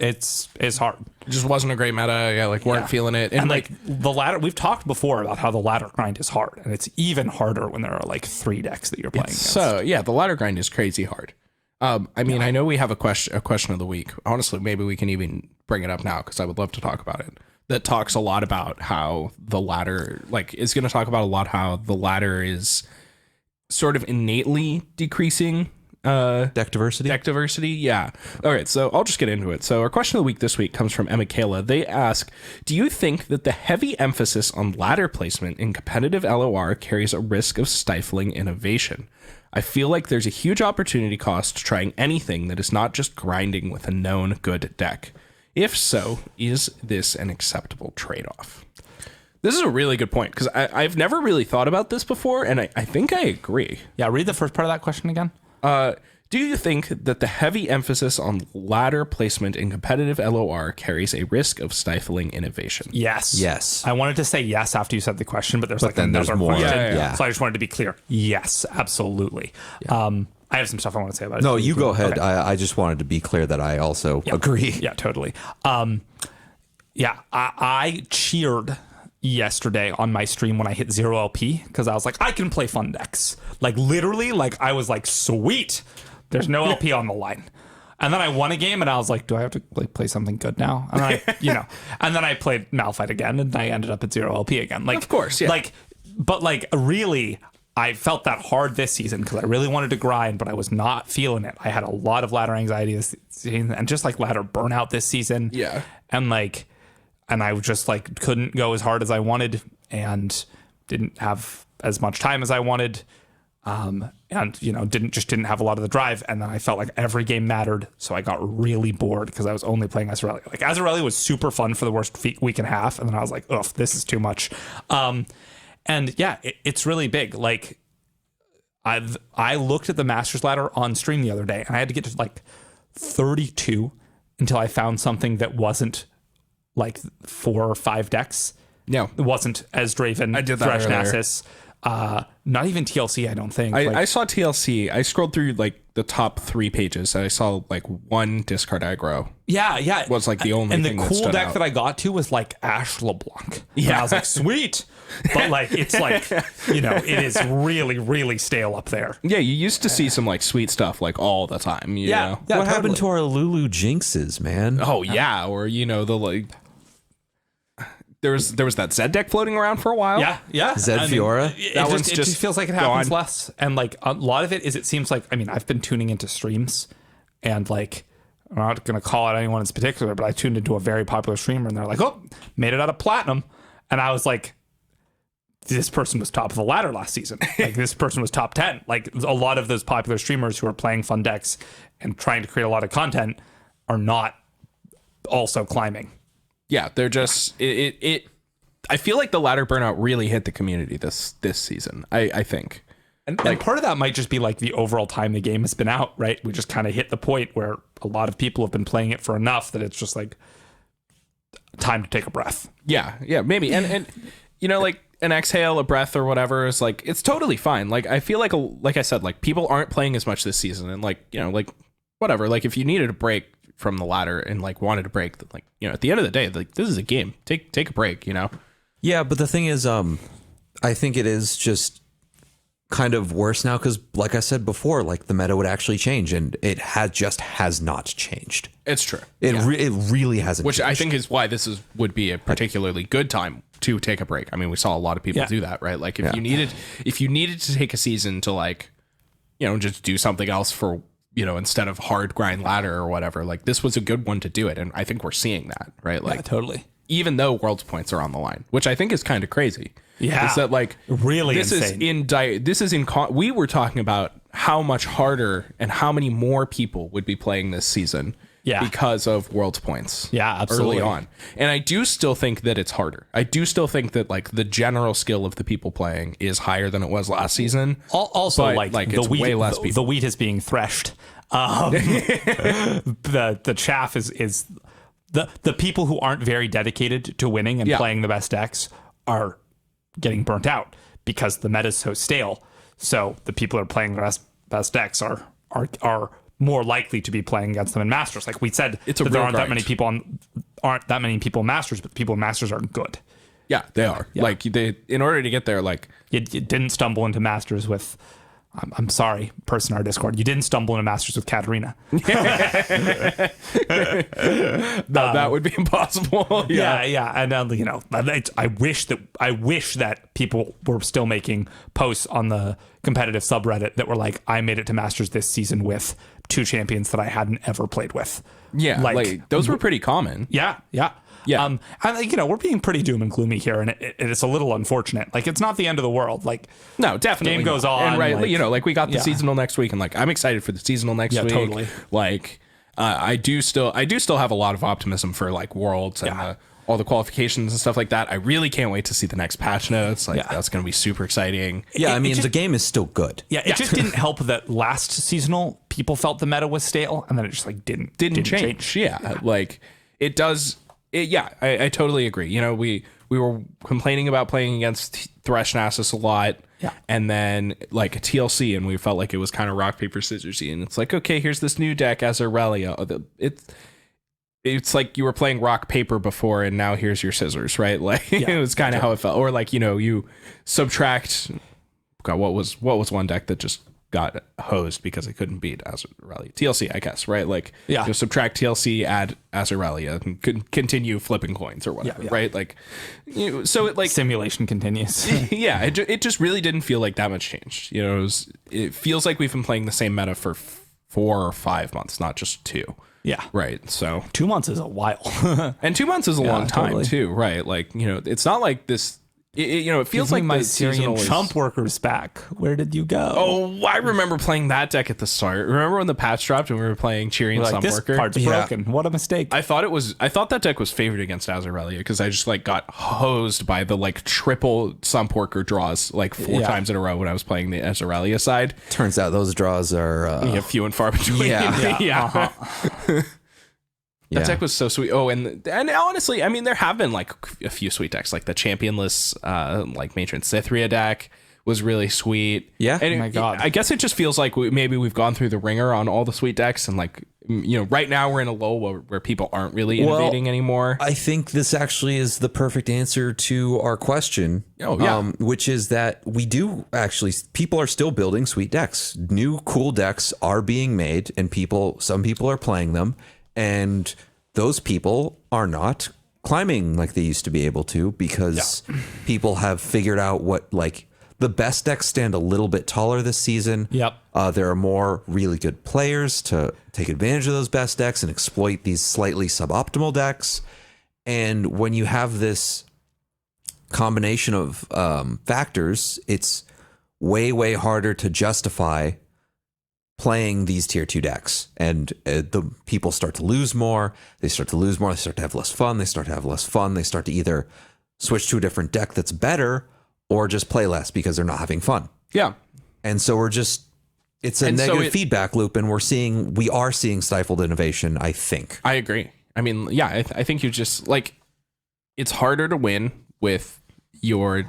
hard. It just wasn't a great meta. Yeah, like weren't feeling it. And like the ladder, we've talked before about how the ladder grind is hard, and it's even harder when there are like 3 decks that you're playing against. So yeah, the ladder grind is crazy hard. I mean, I know we have a question of the week. Honestly, maybe we can even bring it up now because I would love to talk about it. That talks a lot about how the ladder, like, is going to talk about a lot how the ladder is sort of innately decreasing Deck diversity. Yeah. All right. So I'll just get into it. So our question of the week this week comes from Emma Kayla. They ask, do you think that the heavy emphasis on ladder placement in competitive LOR carries a risk of stifling innovation? I feel like there's a huge opportunity cost to trying anything that is not just grinding with a known good deck. If so, is this an acceptable trade-off? This is a really good point because I've never really thought about this before, and I think I agree. Yeah, read the first part of that question again. Do you think that the heavy emphasis on ladder placement in competitive LOR carries a risk of stifling innovation? Yes. I wanted to say yes after you said the question, but there's another more. question. Yeah. So I just wanted to be clear. Yes, absolutely. Yeah. I have some stuff I want to say about it. No, you go ahead. Okay. I just wanted to be clear that I also agree. Yeah, totally. I cheered yesterday on my stream when I hit 0 LP because I was like, I can play fun decks. Like, literally, like, I was like, sweet. There's no LP on the line. And then I won a game and I was like, do I have to like play something good now? And then I, and then I played Malphite again and I ended up at 0 LP again. Like, of course, yeah. Like, but like, really, I felt that hard this season because I really wanted to grind, but I was not feeling it. I had a lot of ladder anxiety this season and just like ladder burnout this season. Yeah. And I just like couldn't go as hard as I wanted and didn't have as much time as I wanted. And didn't have a lot of the drive, and then I felt like every game mattered, so I got really bored because I was only playing Azarelli. Like, Azarelli was super fun for the worst week and a half, and then I was like, ugh, this is too much. And yeah, it's really big. Like, I looked at the Masters ladder on stream the other day, and I had to get to like 32 until I found something that wasn't like 4 or 5 decks. No, it wasn't as Draven, I did that Thresh earlier. Nasus. Not even TLC, I don't think. I saw TLC. I scrolled through like the top 3 pages and I saw like 1 discard aggro. Yeah. Was like the only thing and the cool deck that I got to was like Ash LeBlanc. Yeah. And I was like, sweet. But like, it's like, it is really, really stale up there. Yeah, you used to see some like sweet stuff like all the time. You know? What happened to our Lulu Jinxes, man? Oh yeah, or the like. There was that Zed deck floating around for a while. Yeah. Zed Fiora. It just feels like it happens less. And like a lot of it seems like, I've been tuning into streams and like, I'm not going to call out anyone in particular, but I tuned into a very popular streamer and they're like, oh, made it out of platinum. And I was like, this person was top of the ladder last season. Like, this person was top 10. Like, a lot of those popular streamers who are playing fun decks and trying to create a lot of content are not also climbing. Yeah, they're just I feel like the ladder burnout really hit the community this season. I think, and part of that might just be like the overall time the game has been out. Right, we just kind of hit the point where a lot of people have been playing it for enough that it's just like time to take a breath. Yeah, maybe, and like an exhale, a breath, or whatever is like it's totally fine. Like, I feel like I said, like, people aren't playing as much this season, and like like whatever. Like, if you needed a break from the ladder and like wanted to break, like, at the end of the day, like, this is a game. Take a break, Yeah, but the thing is, I think it is just kind of worse now because, like I said before, like, the meta would actually change, and it has not changed. It's true. It really hasn't. Which changed. I think is why this would be a particularly good time to take a break. I mean, we saw a lot of people do that, right? Like, if you needed to take a season to, like, just do something else for instead of hard grind ladder or whatever. Like, this was a good one to do it. And I think we're seeing that, right? Like, Yeah, totally. even though world's points are on the line, which I think is kind of crazy. Yeah. Is that like really this insane. we were talking about how much harder and how many more people would be playing this season because of world's points. Yeah, absolutely. Early on. And I do still think that it's harder. I do still think that like the general skill of the people playing is higher than it was last season. Also, but, like it's the wheat, way less people. the wheat is being threshed. The chaff is the people who aren't very dedicated to winning and playing the best decks are getting burnt out because the meta is so stale. So the people who are playing the best decks are more likely to be playing against them in Masters. Like we said, it's a that there real aren't grind. that many people in Masters, but the people in Masters are good. Yeah, they are. Yeah. Like in order to get there, like You didn't stumble into Masters with. I'm sorry, person in our Discord. You didn't stumble into Masters with Katarina. that would be impossible. Yeah. And I wish that people were still making posts on the competitive subreddit that were like, I made it to Masters this season with 2 champions that I hadn't ever played with. Yeah, like those were pretty common. Yeah. And we're being pretty doom and gloomy here, and it's a little unfortunate. Like, it's not the end of the world. Like, no, definitely game goes not. on. And right, like, we got the seasonal next week, and like I'm excited for the seasonal next week. Totally. Like, I do still have a lot of optimism for like Worlds and all the qualifications and stuff like that. I really can't wait to see the next patch notes. Like, that's going to be super exciting. Yeah, the game is still good. Yeah, it just didn't help that last seasonal people felt the meta was stale, and then it just like didn't change. Yeah, like it does. I totally agree. We were complaining about playing against Thresh Nasus a lot. Yeah. And then like a TLC, and we felt like it was kind of rock, paper, scissorsy. And it's like, okay, here's this new deck, Azarelia. It's like you were playing rock, paper before, and now here's your scissors, right? Like it was kind of how it felt. Or like, you subtract. God, what was one deck that just got hosed because it couldn't beat Azarelia? TLC, I guess, right? Like, subtract TLC, add Azarelia, and continue flipping coins or whatever, right? Like, so it like simulation continues. Yeah, it just really didn't feel like that much changed. It feels like we've been playing the same meta for 4 or 5 months, not just 2. Yeah. Right. So 2 months is a while. And 2 months is a long time totally. too, right? Like, it's not like this. It feels like my the Syrian seasonal chump workers back. Where did you go? Oh, I remember playing that deck at the start. Remember when the patch dropped and we were playing Cheering Like, Chump this Worker? card's broken. What a mistake. I thought that deck was favored against Azarelia because I just like got hosed by the like triple Sump Worker draws like 4 times in a row when I was playing the Azarelia side. Turns out those draws are Few and far between. Yeah. That deck was so sweet. Oh, and honestly, there have been like a few sweet decks, like the championless, like Matron Cythria deck was really sweet. Yeah. And oh my God. I guess it just feels like maybe we've gone through the ringer on all the sweet decks, and like right now we're in a lull where people aren't really innovating anymore. I think this actually is the perfect answer to our question. Oh, yeah. Which is that people are still building sweet decks. New cool decks are being made, and some people are playing them. And those people are not climbing like they used to be able to because people have figured out what like the best decks stand a little bit taller this season. Yep. There are more really good players to take advantage of those best decks and exploit these slightly suboptimal decks. And when you have this combination of factors, it's way, way harder to justify playing these tier 2 decks, and the people start to lose more. They start to have less fun. They start to either switch to a different deck that's better or just play less because they're not having fun. Yeah. And so it's a negative feedback loop, and we are seeing stifled innovation, I think. I agree. I think you just like, it's harder to win with your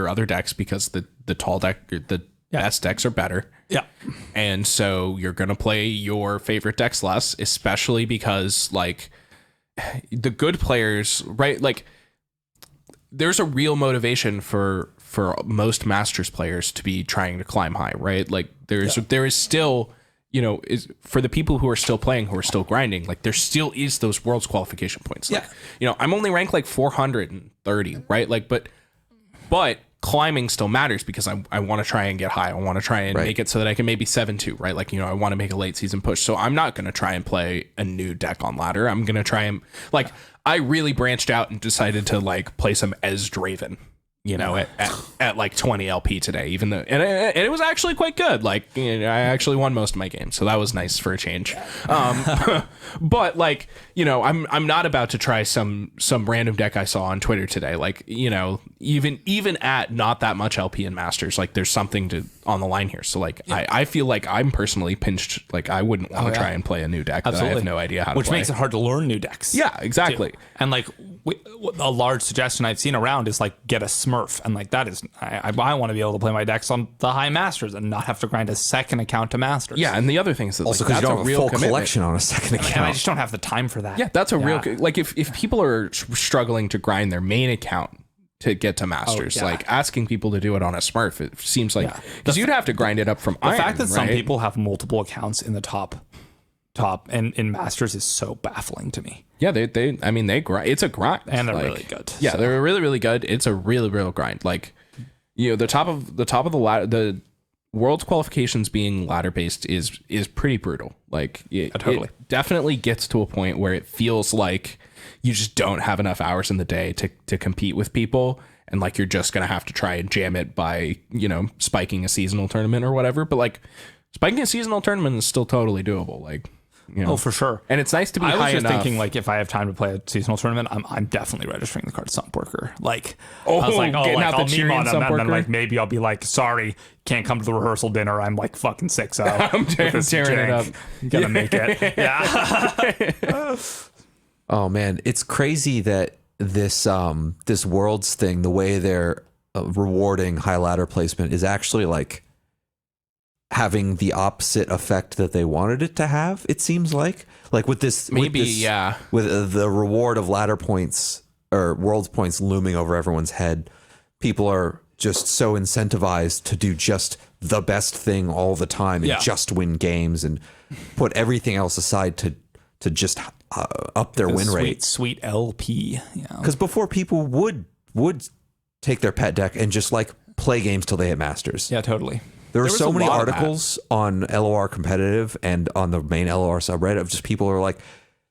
other decks because the tall deck, the best decks are better. Yeah. And so you're going to play your favorite decks less, especially because like the good players, right? Like there's a real motivation for most Masters players to be trying to climb high, right? Like there is still, is for the people who are still playing, who are still grinding, like there still is those Worlds qualification points. Like, I'm only ranked like 430, right? Like, but climbing still matters because I want to try and get high. I want to try and make it so that I can maybe 7-2, right? Like, I want to make a late season push. So I'm not going to try and play a new deck on ladder. I'm going to try and like, I really branched out and decided to like play some Draven, at like 20 LP today, even though, and it was actually quite good. Like, I actually won most of my games, so that was nice for a change. But like, I'm not about to try some random deck I saw on Twitter today. Like, even at not that much LP and Masters, like there's something on the line here. So like, I feel like I'm personally pinched. Like I wouldn't want to try and play a new deck that I have no idea how to play. Which makes it hard to learn new decks. Yeah, exactly. Too. And like a large suggestion I've seen around is like get a Smurf, and like that is I want to be able to play my decks on the high Masters and not have to grind a second account to Masters. Yeah, and the other thing is that also because you don't have a full commitment. collection on a second account. And I just don't have the time for that. Yeah, that's a real like if people are struggling to grind their main account to get to Masters, like asking people to do it on a Smurf, it seems like because you'd have to grind it up from the Iron, fact that some right? people have multiple accounts in the top and in Masters is so baffling to me. Yeah, they grind. It's a grind, and they're like, really good. Yeah, so. They're really, really good. It's a really, real grind. Like, the top of the ladder, the world's qualifications being ladder based is pretty brutal. Like, it definitely gets to a point where it feels like you just don't have enough hours in the day to compete with people, and like you're just gonna have to try and jam it by spiking a seasonal tournament or whatever. But like, spiking a seasonal tournament is still totally doable. Like. Oh, for sure. And it's nice to be high enough. I was just thinking, like, if I have time to play a seasonal tournament, I'm definitely registering the card Sump Worker. Like, I was like, getting out the I'll meme on him, and then, like, Worker. maybe I'll be like, sorry, can't come to the rehearsal dinner. I'm, like, fucking 6-0. I'm tearing it up. Gotta make it. Yeah. Oh, man. It's crazy that this Worlds thing, the way they're rewarding high ladder placement is actually, like, having the opposite effect that they wanted it to have. It seems like with this with the reward of ladder points or world's points looming over everyone's head, people are just so incentivized to do just the best thing all the time and just win games and put everything else aside to just up their win rate. Sweet LP. Because before people would take their pet deck and just like play games till they hit Masters. Yeah, totally. There are so many articles on LOR competitive and on the main LOR subreddit of just people who are like,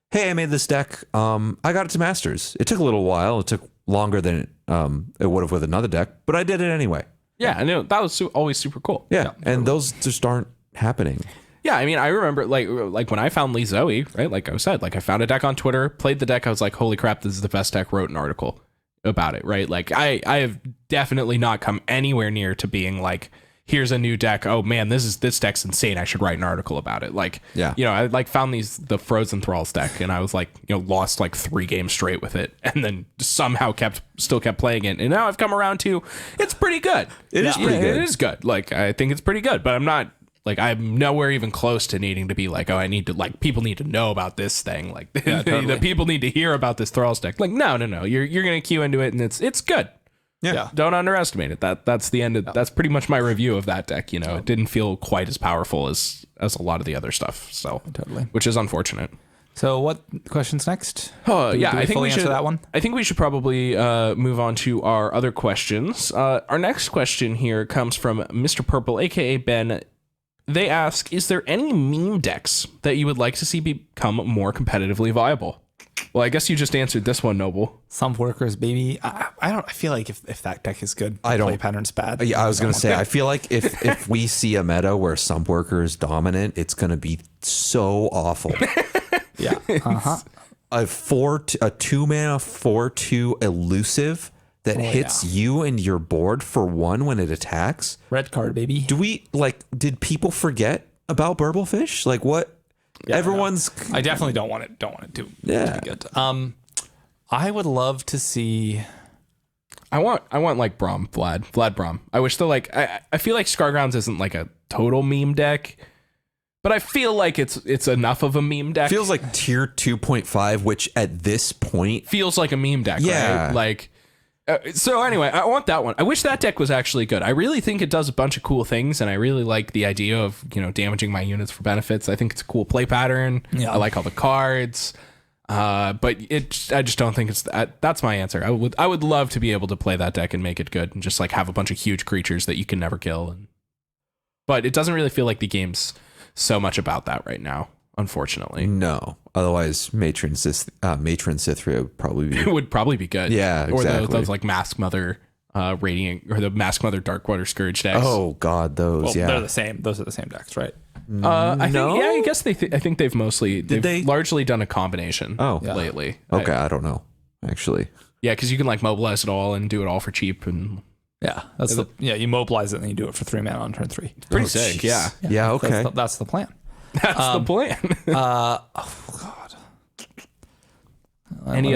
hey, I made this deck. I got it to Masters. It took a little while. It took longer than it would have with another deck, but I did it anyway. Yeah, I know. That was always super cool. Yeah, and those just aren't happening. Yeah, I mean, I remember like when I found Lee Zoe, right? Like I said, like I found a deck on Twitter, played the deck. I was like, holy crap, this is the best deck. Wrote an article about it, right? Like I have definitely not come anywhere near to being like, here's a new deck. Oh man, this deck's insane. I should write an article about it. Like, I like found the Frozen Thralls deck, and I was like, lost like 3 games straight with it, and then somehow still kept playing it. And now I've come around to, it's pretty good. It is pretty good. It is good. Like I think it's pretty good, but I'm nowhere even close to needing to be like, oh, I need to like people need to know about this thing. Like the people need to hear about this Thralls deck. Like no. You're gonna queue into it, and it's good. Yeah. Don't underestimate it. That's the end of that's pretty much my review of that deck. It didn't feel quite as powerful as a lot of the other stuff. So which is unfortunate. So what questions next? I think we should answer that one. I think we should probably move on to our other questions. Our next question here comes from Mr. Purple, aka Ben. They ask, is there any meme decks that you would like to see become more competitively viable? Well, I guess you just answered this one, Noble. Sump Workers, baby. I feel like if that deck is good, I don't. Play pattern's bad. Yeah, I was going to say, I feel like if we see a meta where Sump Worker is dominant, it's going to be so awful. Yeah. Uh-huh. A 2-mana 4/2 elusive that hits you and your board for 1 when it attacks. Red card, baby. Did people forget about Burblefish? Like what? Yeah, everyone's. I definitely don't want it to be good. I would love to see. I want like Vlad Braum. I wish I feel like Scargrounds isn't like a total meme deck, but I feel like it's enough of a meme deck. Feels like tier 2.5, which at this point feels like a meme deck. Yeah, right? Like. So anyway, I want that one. I wish that deck was actually good. I really think it does a bunch of cool things, and I really like the idea of damaging my units for benefits. I think it's a cool play pattern. Yeah. I like all the cards. But I just don't think it's that. That's my answer. I would love to be able to play that deck and make it good and just like have a bunch of huge creatures that you can never kill. But it doesn't really feel like the game's so much about that right now, unfortunately. No. Otherwise, Matron Cythria would probably be good. Yeah, exactly. Or those like Mask Mother Radiant or the Mask Mother Darkwater Scourge decks. Oh God, those. They're the same. Those are the same decks, right? I guess I think they've mostly largely done a combination. Lately. Okay, I don't know actually. Yeah, because you can like mobilize it all and do it all for cheap and. You mobilize it and then you do it for 3 mana on turn 3. Pretty sick. Geez. Yeah. Okay. That's the plan. That's the plan. God. Any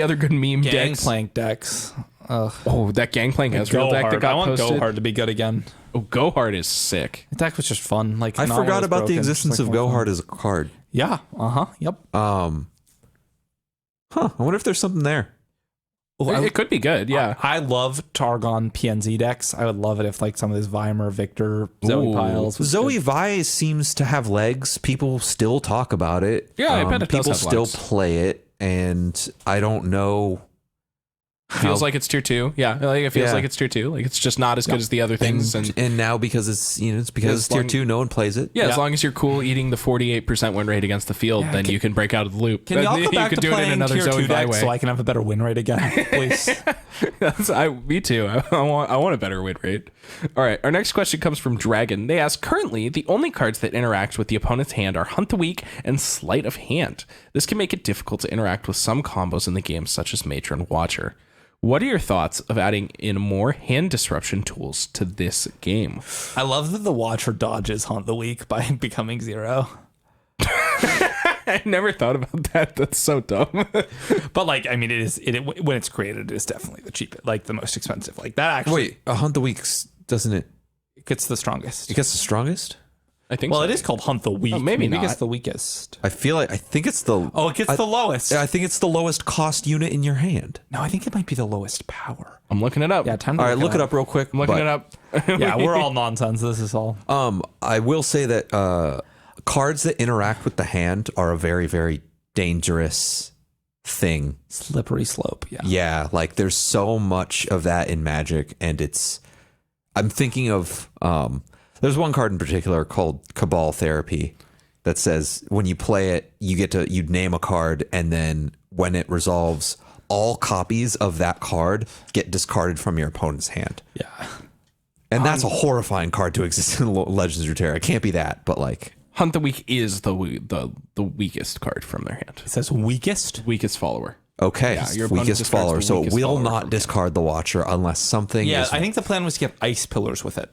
other good meme decks? Gangplank decks. That Gangplank Ezreal deck that got I want posted. Go Hard to be good again. Oh, Go Hard is sick. The deck was just fun. Like I forgot about the existence of Go Hard as a card. Yeah. Yep. I wonder if there's something there. It could be good, yeah. I love Targon PNZ decks. I would love it if like some of these Weimar, Victor, Zoe piles. Zoe Vi seems to have legs. People still talk about it. Yeah, I bet it does people have still legs. play it, and I don't know. Feels like it's tier 2. Yeah, like it feels like it's tier 2. Like it's just not as good as the other things. And now because it's it's tier 2, no one plays it. Yeah, as long as you're cool eating the 48% win rate against the field, then you can break out of the loop. Can y'all go back you could to do it in playing another tier Zoe 2 Vi decks way. so I can have a better win rate again, please? Me too. I want a better win rate. All right, our next question comes from Dragon. They ask, currently, the only cards that interact with the opponent's hand are Hunt the Weak and Sleight of Hand. This can make it difficult to interact with some combos in the game, such as Matron Watcher. What are your thoughts of adding in more hand disruption tools to this game? I love that the Watcher dodges Hunt the Weak by becoming 0. I never thought about that. That's so dumb. But like, I mean, when it's created, it is definitely the cheapest, like the most expensive. Like that actually. Wait, a Hunt the Weak's doesn't it? It gets the strongest. It gets the strongest? I think Well, so. it is called Hunt the Weak. Oh, maybe not. It gets the weakest. I think it's the. Oh, it gets the lowest. I think it's the lowest cost unit in your hand. No, I think it might be the lowest power. I'm looking it up. Yeah, time to All right, look it up real quick. I'm looking it up. Yeah, we're all nonsense. This is all. I will say that cards that interact with the hand are a very, very dangerous thing. Slippery slope. Yeah. Yeah, like there's so much of that in Magic, and I'm thinking of there's one card in particular called Cabal Therapy that says when you play it, you name a card, and then when it resolves, all copies of that card get discarded from your opponent's hand. Yeah. And that's a horrifying card to exist in Legends of Runeterra. It can't be that, but like Hunt the Weak is the weakest card from their hand. It says weakest? Weakest follower. okay, Yeah, your opponent weakest discards follower. the So it weakest will follower not from discard the Watcher unless something Yeah, is I think the plan was to get ice pillars with it.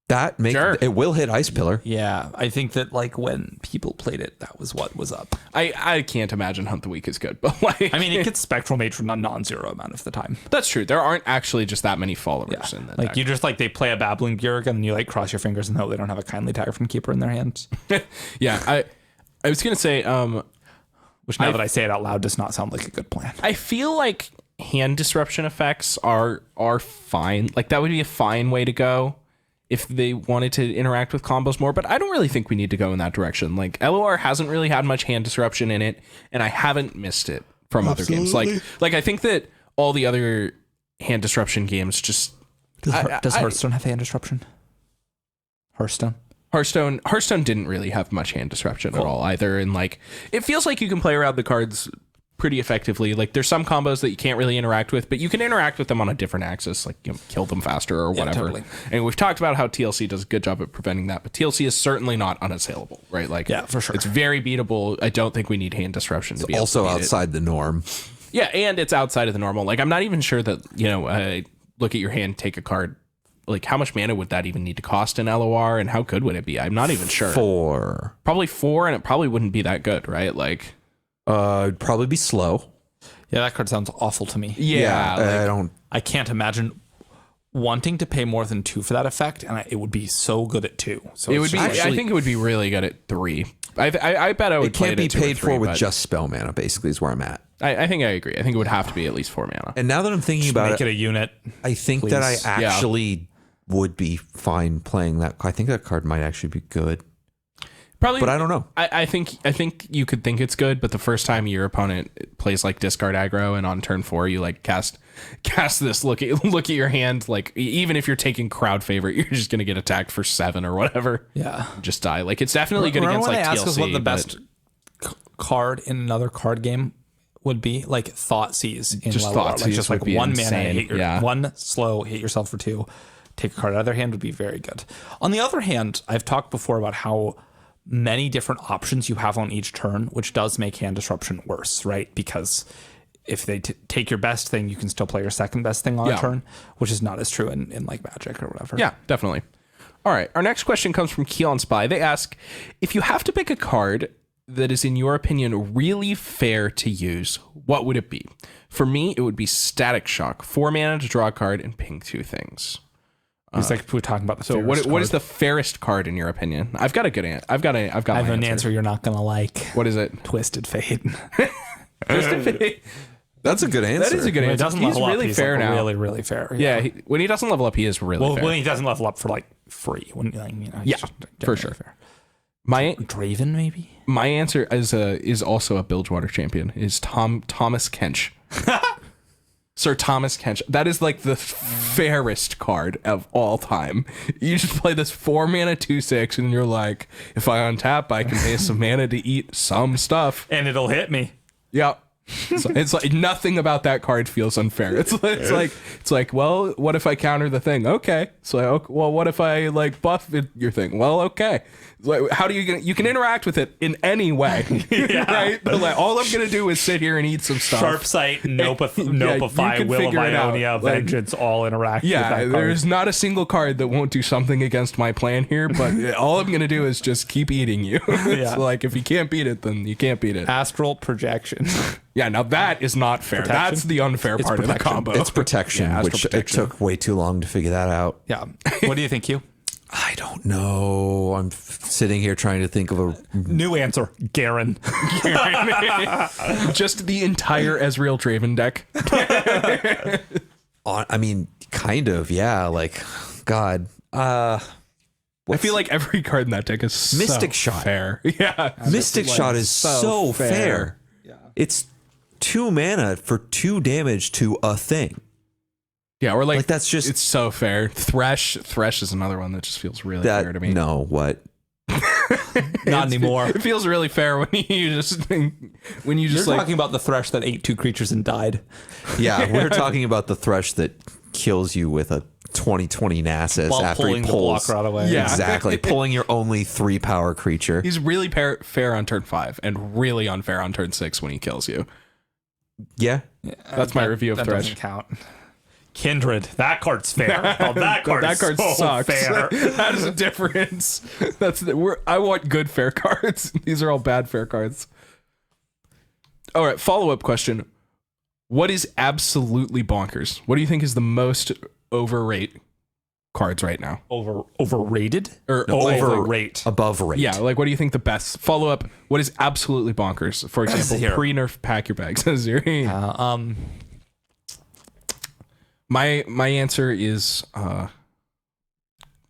that make Sure. it will hit Ice Pillar. Yeah, I think that like when people played it, that was what was up. I can't imagine Hunt the Weak is good, but like I mean, it gets Spectral Matron a non-zero amount of the time. that's true. There aren't actually just that many followers in that Like deck. you just like they play a Babbling Bjerg and you like cross your fingers and hope they don't have a Kindly Tyrant Keeper in their hands. Yeah, I was gonna say Which now that I say it out loud does not sound like a good plan. I feel like hand disruption effects are fine. Like that would be a fine way to go if they wanted to interact with combos more, but I don't really think we need to go in that direction. Like LOR hasn't really had much hand disruption in it, and I haven't missed it from other games. Like I think that all the other hand disruption games just Does Hearthstone have hand disruption? Hearthstone didn't really have much hand disruption at all either, and like it feels like you can play around the cards pretty effectively. Like there's some combos that you can't really interact with, but you can interact with them on a different axis, like kill them faster or whatever. Totally. And we've talked about how TLC does a good job at preventing that, but TLC is certainly not unassailable, right? Like Yeah, for sure. it's very beatable. I don't think we need hand disruption to be Also able to beat outside the norm. Yeah, and it's outside of the normal. Like I'm not even sure that look at your hand, take a card. Like how much mana would that even need to cost in LOR, and how good would it be? I'm not even sure. 4. Probably 4, and it probably wouldn't be that good, right? Like It'd probably be slow. Yeah, that card sounds awful to me. yeah, I can't imagine wanting to pay more than 2 for that effect, and it would be so good at 2. So it it's would be. just- I think it would be really good at 3. I bet I would. It can't play be at 2 or paid 3, for with but just spell mana, basically, is where I'm at. I think I agree. I think it would have to be at least 4 mana. And now that I'm thinking about make it a unit. I think that I please. actually would be fine playing that. I think that card might actually be good. Probably, but I don't know. I think you could think it's good, but the first time your opponent plays like discard aggro, and on turn 4 you like cast this look at your hand, like even if you're taking crowd favorite, you're just gonna get attacked for 7 or whatever. Yeah, just die. Like it's definitely good against when like they ask TLC. us what the best card in another card game would be, like Thoughtseize in Just level art. Like Thoughtseize just would like be 1 insane. mana, one slow, hit yourself for 2, take a card out of their hand would be very good. On the other hand, I've talked before about how many different options you have on each turn, which does make hand disruption worse, right? Because if they take your best thing, you can still play your second best thing on a turn, which is not as true in like Magic or whatever. Yeah, definitely. All right. Our next question comes from Keon Spy. They ask, if you have to pick a card that is, in your opinion, really fair to use, what would it be? For me, it would be Static Shock. 4 mana to draw a card and ping 2 things. It's like we're talking about the So what is the fairest card in your opinion? I've got a good answer. I've got I have an answer you're not gonna like. What is it? Twisted Fate. Twisted Fate. That's a good answer. That is a good When answer. it doesn't He's level up, really he's fair like now. really, really fair. Yeah, when he doesn't level up, he is really fair. When he doesn't level up for like free. When he's Yeah, just for generally sure. fair. My Draven maybe. my answer is also a Bilgewater champion. Is Thomas Kench. Sir Thomas Kench. That is like the fairest card of all time. You just play this 4 mana 2/6, and you're like, if I untap, I can pay some mana to eat some stuff. And it'll hit me. Yep. So it's like nothing about that card feels unfair. It's like, well, what if I counter the thing? Okay. So, well, what if I like buff your thing? Well, okay. It's like, how do you can interact with it in any way, right? But like, all I'm gonna do is sit here and eat some stuff. Sharp Sight, Notify, you can Will of figure it out. Ionia, Like, Vengeance, all interact with that yeah, card. there's not a single card that won't do something against my plan here, but all I'm gonna do is just keep eating you. It's like, if you can't beat it, then you can't beat it. Astral Projection. Yeah, now that is not fair. Protection? That's the unfair part of the combo. It's protection, Yeah, Astral which Protection. it took way too long to figure that out. Yeah. What do you think, Hugh? I don't know. I'm sitting here trying to think of a. New answer. Garen. Just the entire Ezreal Draven deck. I mean, kind of, yeah. Like, God. I feel like every card in that deck is Mystic so Shot. fair. Yeah. Mystic Shot is so fair. Yeah. It's 2 mana for 2 damage to a thing. Yeah, or like that's just. it's so fair. Thresh is another one that just feels really fair to me. No, what? Not anymore. It feels really fair when you just You're like, talking about the Thresh that ate 2 creatures and died. Yeah, we're talking about the Thresh that kills you with a 2020 Nasus While after pulling he the pulls. blocker out of the way. Yeah. Exactly. Pulling your only 3 power creature. he's really fair on turn 5 and really unfair on turn 6 when he kills you. Yeah. That's my review of that Thresh. doesn't count. Kindred. That card's fair. Oh, that card so sucks. fair. That is a difference. I want good fair cards. These are all bad fair cards. All right, follow-up question. What is absolutely bonkers? What do you think is the most overrated cards right now? Overrated? Or Overrate. Above rate. Yeah, like what do you think the best follow-up? What is absolutely bonkers? For example, Zero. pre-nerf pack your bags. Zero. My answer is I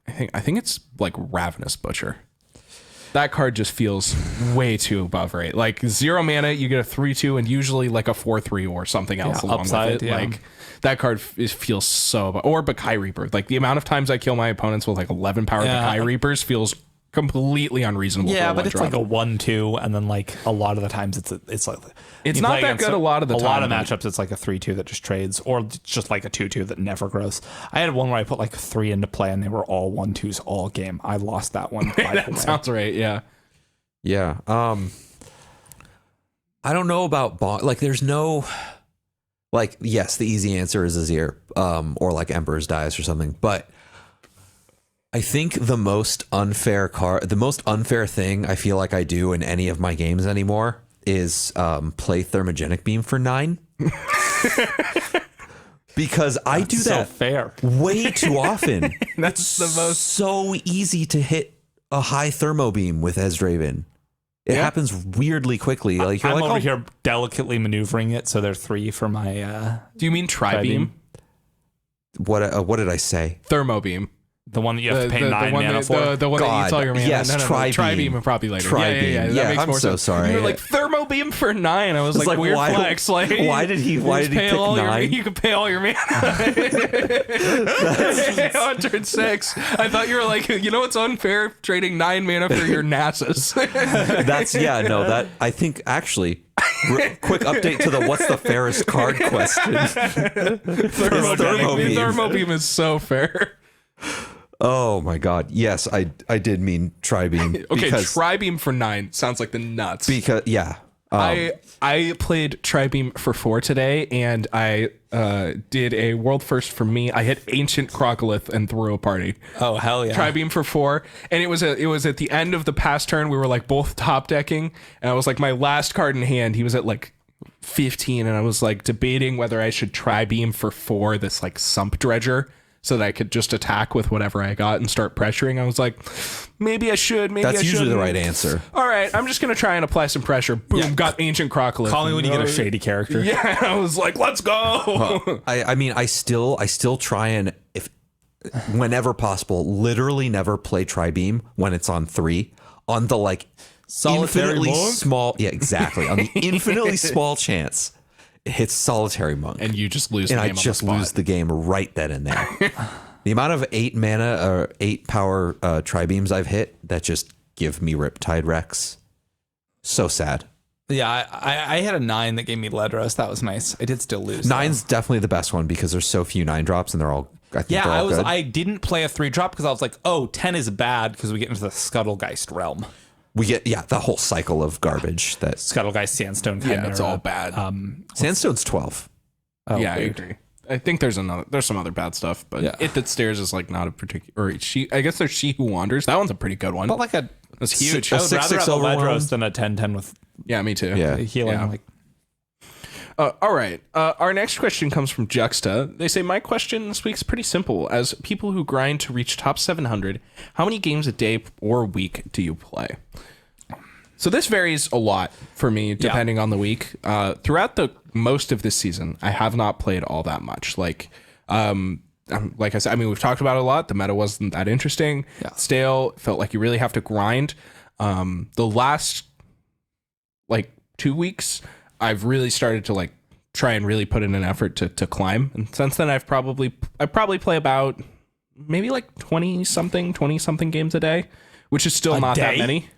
think it's like Ravenous Butcher. That card just feels way too above rate. Like 0 mana, you get a 3/2 and usually like a 4/3 or something else along upside, with it. yeah. Like that card feels so or Bakai Reaper. Like the amount of times I kill my opponents with like 11 power Bakai Reapers feels completely unreasonable. Yeah, for a but it's one-drop. like a 1/2, and then like a lot of the times it's like It's you not play that against good a lot of the A lot time, of but- matchups, it's like a 3/2 that just trades, or just like a 2/2 that never grows. I had one where I put like 3 into play, and they were all 1/2s all game. I lost that one. That sounds right. Yeah. Yeah. I don't know about like there's no like yes, the easy answer is Azir or like Emperor's Dice or something, but I think the most unfair thing I feel like I do in any of my games anymore is play Thermogenic Beam for 9. Because I do so that fair. way too often. That's the most So easy to hit a high thermo beam with Ezdraven. It happens weirdly quickly. Like you're I'm like, over oh, here delicately maneuvering it, so they're 3 for my Do you mean Tri-Beam? what did I say? Thermo Beam. The one that you have to pay 9 mana for? The one that eats all your mana. Yes, Tri-Beam. Tri-Beam and probably later. Tri-Beam. Yeah, Yeah, that makes I'm more so sense. sorry. You were like, Thermo Beam for 9. I was like, weird why, flex. Like, why did he pick 9? You could pay all your mana. On turn 6. I thought you were like, you know what's unfair? Trading 9 mana for your Nasus. I think actually, quick update to the what's the fairest card question. Thermo Beam. Thermo Beam is so fair. Oh my god. Yes, I did mean Tri-Beam. Okay, Tri-Beam for 9 sounds like the nuts. Because yeah. I played Tri-Beam for 4 today, and I did a world first for me. I hit Ancient Crocolith and threw a party. Oh hell yeah! Tri-Beam for 4, and it was at the end of the past turn. We were like both top decking, and I was like my last card in hand. He was at like 15, and I was like debating whether I should Tri-Beam for 4 this like Sump Dredger, so that I could just attack with whatever I got and start pressuring. I was like, maybe I should, maybe I shouldn't. That's usually the right answer. All right, I'm just going to try and apply some pressure. Boom, got Ancient Crocolith. Call me when you get a shady character. Yeah, I was like, let's go. Well, I mean, I still try and, if whenever possible, literally never play Tri-Beam when it's on 3. On the like Solitary infinitely monk? small, yeah, exactly. On the infinitely small chance it hits Solitary Monk. And you just lose the and game I just lose the game right then and there. The amount of 8 mana or 8 power Tri-Beams I've hit that just give me Riptide Rex. So sad. Yeah, I had a 9 that gave me Ledros. That was nice. I did still lose. 9's definitely the best one because there's so few 9 drops and they're all, I think they're all good. I didn't play a 3 drop because I was like, oh, 10 is bad because we get into the Scuttlegeist realm. We get, the whole cycle of garbage that Scuttlegeist, Sandstone, Chimera. Yeah, it's all bad. Sandstone's 12. Oh, yeah, weird. I agree. I think there's some other bad stuff, but It That Stares is like not a particular. Or I guess there's She Who Wanders. That one's a pretty good one. But like that's huge. a I would rather 6/6 have a overwhelm. Ledros than a 10/10 with Yeah, me too. Yeah. healing. Yeah. Like, All right. Our next question comes from Juxta. They say, my question this week's pretty simple. As people who grind to reach top 700, how many games a day or week do you play? So this varies a lot for me, depending on the week. Throughout the most of this season, I have not played all that much. Like I said, I mean, we've talked about it a lot. The meta wasn't that interesting. Yeah. Stale. Felt like you really have to grind. The last like 2 weeks, I've really started to like try and really put in an effort to climb. And since then, I probably play about maybe like 20 something games a day, which is still not that many.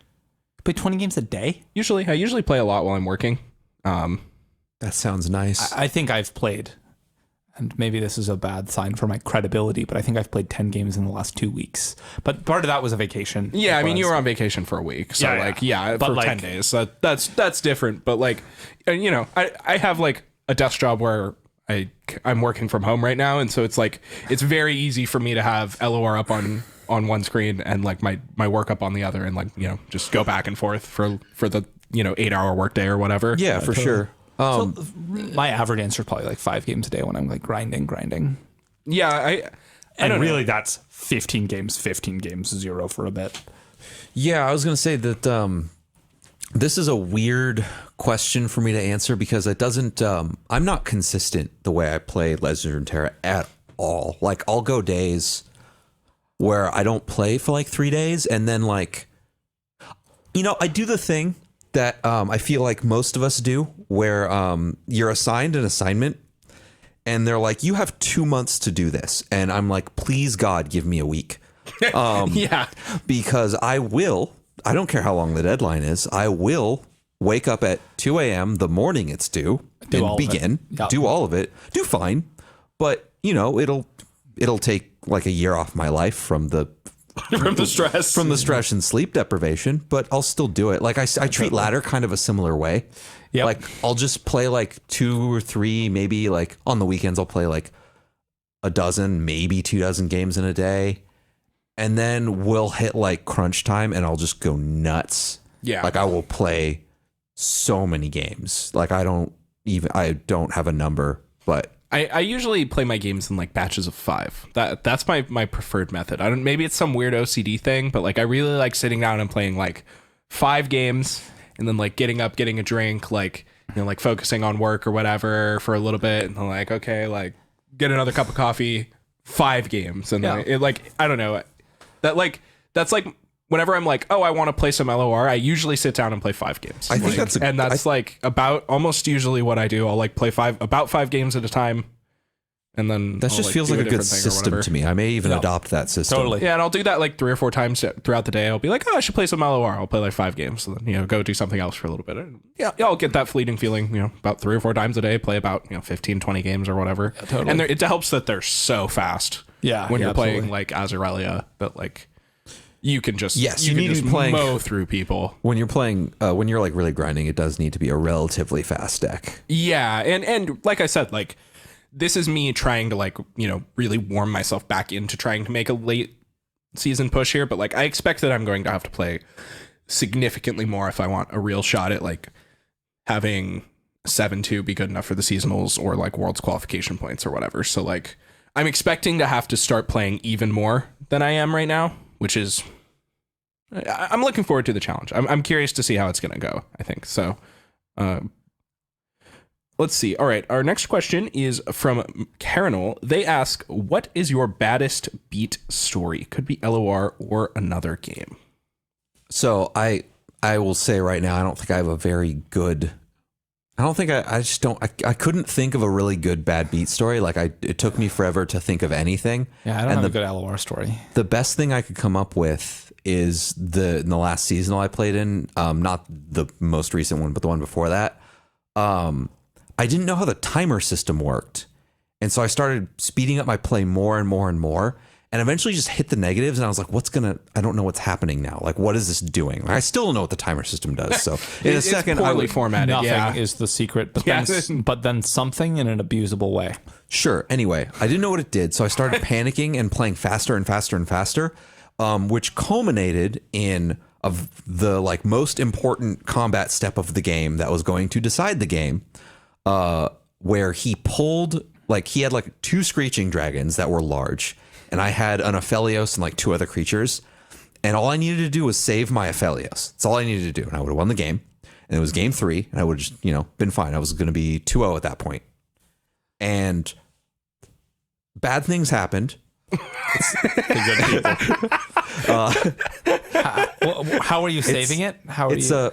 play 20 games a day? I usually play a lot while I'm working. That sounds nice. I think I've played, and maybe this is a bad sign for my credibility, but I think I've played 10 games in the last 2 weeks. But part of that was a vacation. Yeah, I mean, you were on vacation for a week. So, But for like, 10 days. That's different. But, like, you know, I have, like, a desk job where I'm working from home right now. And so it's, like, it's very easy for me to have LOR up on one screen and, like, my work up on the other and, like, you know, just go back and forth for the, you know, 8-hour workday or whatever. Yeah, for sure. So my average answer is probably like 5 games a day when I'm like grinding. Yeah, I don't really know. that's 15 games, 0 for a bit. Yeah, I was going to say that this is a weird question for me to answer because it doesn't, I'm not consistent the way I play Legend of Runeterra at all. Like, I'll go days where I don't play for like 3 days and then, like, you know, I do the thing that I feel like most of us do where you're assigned an assignment and they're like, you have 2 months to do this. And I'm like, please, God, give me a week. Yeah. Because I don't care how long the deadline is, I will wake up at 2 a.m. the morning it's due and begin, do all of it, do fine. But, you know, it'll take like a year off my life from the stress and sleep deprivation, but I'll still do it. Like I treat ladder kind of a similar way. Yep. Like I'll just play like 2 or 3, maybe like on the weekends I'll play like a dozen, maybe 24 games in a day. And then we'll hit like crunch time and I'll just go nuts. Yeah. Like I will play so many games. Like I don't have a number, but I usually play my games in like batches of 5. That's my preferred method. Maybe it's some weird OCD thing, but like I really like sitting down and playing like 5 games and then like getting up, getting a drink, like, you know, like focusing on work or whatever for a little bit, and then like, okay, like get another cup of coffee, 5 games, and Yeah. then I don't know, that's like whenever I'm like, oh, I want to play some LOR, I usually sit down and play 5 games. I think that's about almost usually what I do. I'll like play 5 games at a time. And then that just feels like a good system to me. I may even adopt that system. Totally. Yeah, and I'll do that like 3 or 4 times throughout the day. I'll be like, oh, I should play some LOR. I'll play like 5 games, and then go do something else for a little bit. And I'll get that fleeting feeling. About 3 or 4 times a day. Play about 15, 20 games or whatever. Yeah, totally. And it helps that they're so fast. Yeah, when you're playing absolutely. like Azarelia, that like you can just you need to be playing mow through people when you're playing when you're like really grinding. It does need to be a relatively fast deck. Yeah, and like I said, like. This is me trying to really warm myself back into trying to make a late season push here. But like, I expect that I'm going to have to play significantly more if I want a real shot at like having 7-2 be good enough for the seasonals or like world's qualification points or whatever. So like, I'm expecting to have to start playing even more than I am right now, which is, I'm looking forward to the challenge. I'm curious to see how it's going to go, I think. So, let's see. All right. Our next question is from Carinal. They ask, what is your baddest beat story? Could be LOR or another game. So I will say right now, I don't think I have a very good. I don't think I just don't. I couldn't think of a really good bad beat story. Like it took me forever to think of anything. Yeah, I don't have a good LOR story. The best thing I could come up with is in the last seasonal I played in. Not the most recent one, but the one before that. I didn't know how the timer system worked. And so I started speeding up my play more and more and more, and eventually just hit the negatives. And I was like, I don't know what's happening now. Like, what is this doing? I still don't know what the timer system does. So in a second, poorly formatted. Nothing is the secret, but then something in an abusable way. Sure. Anyway, I didn't know what it did. So I started panicking and playing faster and faster and faster, which culminated in the like most important combat step of the game that was going to decide the game. Where he pulled, like, he had like 2 screeching dragons that were large, and I had an Aphelios and like 2 other creatures, and all I needed to do was save my Aphelios. That's all I needed to do, and I would have won the game. And it was game 3, and I would have just been fine. I was going to be 2-0 at that point, and bad things happened. How are you saving it? How are you?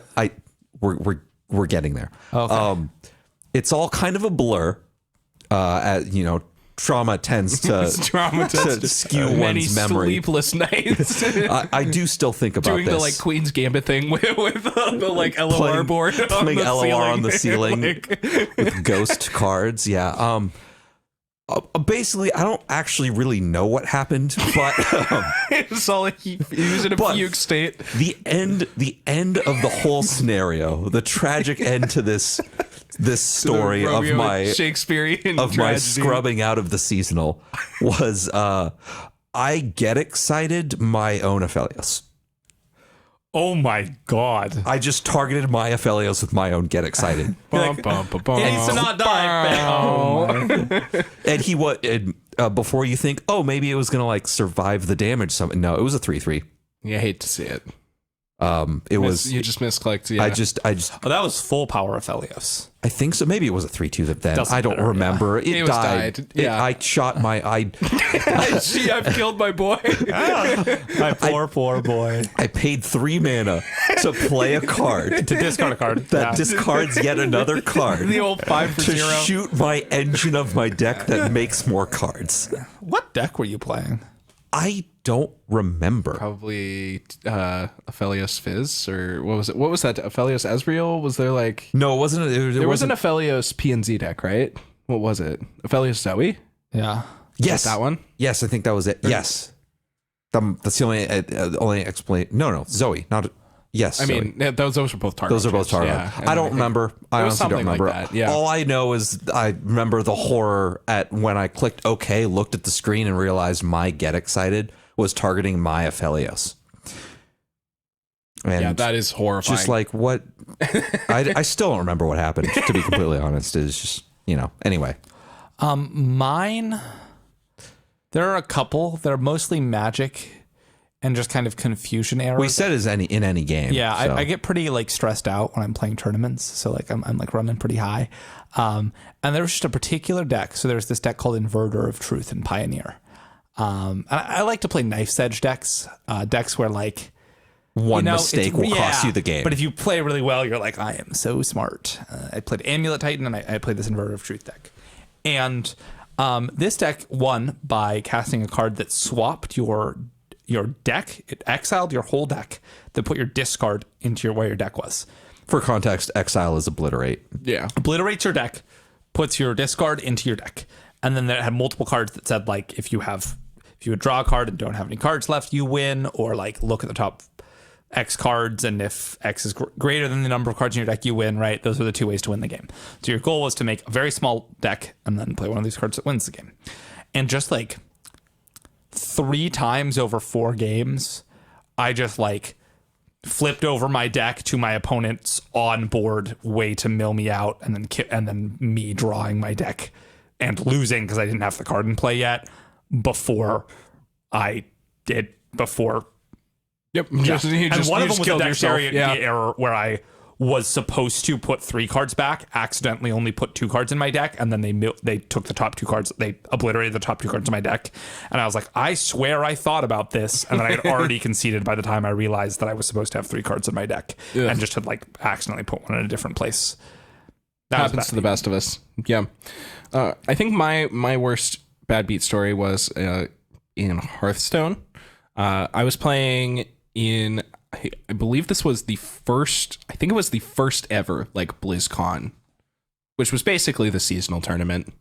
We're getting there. Okay. It's all kind of a blur. Trauma tends to skew one's memory. Sleepless nights. I do still think about doing this. the like Queen's Gambit thing with the like LOR board, playing LOR on the ceiling like, with ghost cards. Yeah. Basically, I don't actually really know what happened, but it's all he was in a fugue state. The end of the whole scenario, the tragic end to this story of my Shakespearean of tragedy. my scrubbing out of the seasonal was I get excited my own Aphelios. Oh my God. I just targeted my Aphelios with my own get excited. Bum, bum, bum, bum. It needs to not die. And he before you think, oh, maybe it was gonna like survive the damage. No, it was a 3/3. Yeah, I hate to see it. You just misclicked. Yeah. I just Oh, that was full power of Aphelios. I think so. Maybe it was a 3/2 then. Doesn't I don't matter, remember. yeah. It was died. died. Yeah. I shot my I've killed my boy. My poor boy. I paid 3 mana to play a card To discard a card. that discards yet another card The old 5 for to 0. shoot my engine of my deck that makes more cards. What deck were you playing? I don't remember. Probably Aphelios Fizz, or what was it? What was that? Aphelios Ezreal? Was there like No, it wasn't. there was an Aphelios PNZ deck, right? What was it? Aphelios Zoe? Yeah. Yes, that one. Yes, I think that was it. Yes, that's the only explanation. No, Zoe, not. Yes, I Zoe. mean, yeah, those were both Targo. Those are both chips, Targo. yeah. I don't remember. I honestly don't something like remember. that, yeah. All I know is I remember the horror at when I clicked OK, looked at the screen, and realized my get excited was targeting my Aphelios. And yeah, that is horrifying. just like what I still don't remember what happened, to be completely honest. It's just, anyway. Mine, there are a couple. They're mostly magic and just kind of confusion errors. We said in any game. Yeah, so. I get pretty like stressed out when I'm playing tournaments. So like I'm like running pretty high. And there was just a particular deck. So there's this deck called Inverter of Truth and Pioneer. I like to play knife's edge decks, decks where like One mistake will cost you the game. But if you play really well, you're like, I am so smart. I played Amulet Titan and I played this Inverter of Truth deck. And this deck won by casting a card that swapped your deck. It exiled your whole deck, then put your discard into where your deck was. For context, exile is obliterate. Yeah. Obliterates your deck, puts your discard into your deck. And then it had multiple cards that said, like, if you would draw a card and don't have any cards left, you win, or like look at the top X cards, and if X is greater than the number of cards in your deck, you win, right? Those are the two ways to win the game. So your goal was to make a very small deck and then play one of these cards that wins the game. And just like 3 times over 4 games, I just like flipped over my deck to my opponent's on board way to mill me out, and then me drawing my deck and losing because I didn't have the card in play yet before. Yep. Yeah. And one of them was a dexterity error where I was supposed to put 3 cards back, accidentally only put 2 cards in my deck, and then they took the top 2 cards, they obliterated the top 2 cards in my deck, and I was like, I swear I thought about this, and then I had already conceded by the time I realized that I was supposed to have 3 cards in my deck, and just had like accidentally put one in a different place. That happens to the best of us. Yeah. I think my worst bad beat story was in Hearthstone. I was playing in, I believe this was the first ever like BlizzCon, which was basically the seasonal tournament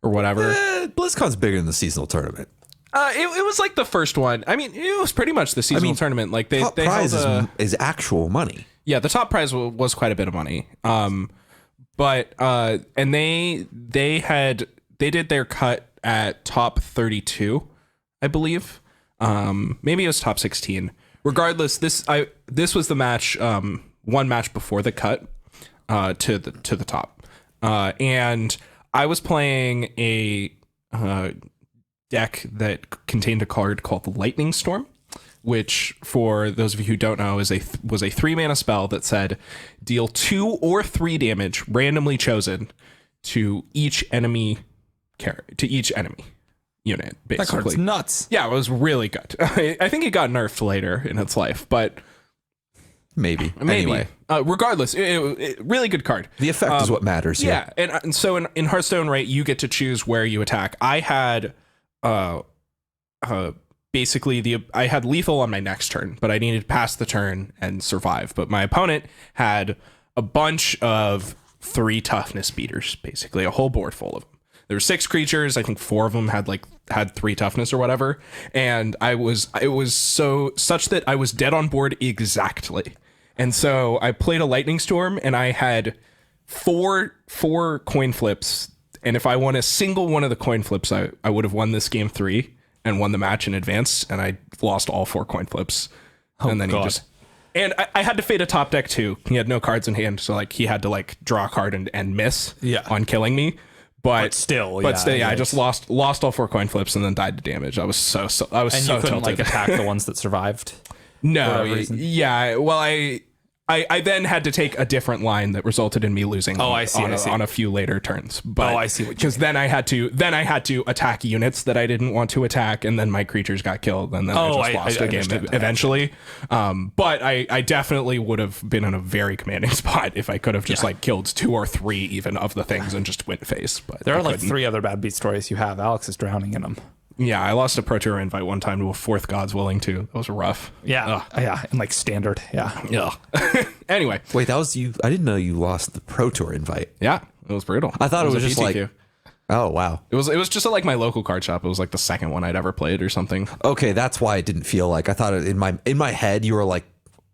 or whatever. BlizzCon's bigger than the seasonal tournament. It was like the first one. I mean, it was pretty much the seasonal tournament. Like they prize is actual money. Yeah, the top prize was quite a bit of money. But and they did their cut at top 32, I believe. Maybe it was top 16. Regardless, this was the match, one match before the cut to the top. And I was playing a deck that contained a card called the Lightning Storm, which, for those of you who don't know, was a 3-mana spell that said deal 2 or 3 damage randomly chosen to each enemy unit, basically. That card's nuts. Yeah, it was really good. I think it got nerfed later in its life, but maybe. Anyway, regardless, it really good card. The effect is what matters. Yeah, and so in Hearthstone, right, you get to choose where you attack. I had basically I had lethal on my next turn, but I needed to pass the turn and survive. But my opponent had a bunch of 3 toughness beaters, basically a whole board full of them. There were 6 creatures. I think 4 of them had 3 toughness or whatever. And it was such that I was dead on board exactly. And so I played a Lightning Storm, and I had 4 coin flips. And if I won a single one of the coin flips, I would have won this game 3 and won the match in advance. And I lost all 4 coin flips. And then God. And I had to fade a top deck too. He had no cards in hand, so like he had to like draw a card and miss on killing me. But still, I just lost all 4 coin flips and then died to damage. I was so and you couldn't tilted. like attack the ones that survived. No, yeah. Well, I then had to take a different line that resulted in me losing. Oh, I see. On a few later turns. But I see. Because then I had to attack units that I didn't want to attack, and then my creatures got killed, and then I just lost the game eventually. But I definitely would have been in a very commanding spot if I could have just like killed 2 or 3 even of the things and just went face. But there are like 3 other bad beat stories you have. Alex is drowning in them. Yeah, I lost a Pro Tour invite one time to a 4th God's Willing to. That was rough. Yeah. Yeah. And like standard. Yeah. Yeah. Anyway. Wait, that was you. I didn't know you lost the Pro Tour invite. Yeah, it was brutal. I thought it was a just GTQ. like, oh, wow. It was just at like my local card shop. It was like the second one I'd ever played or something. Okay, that's why it didn't feel like, I thought in my head you were like,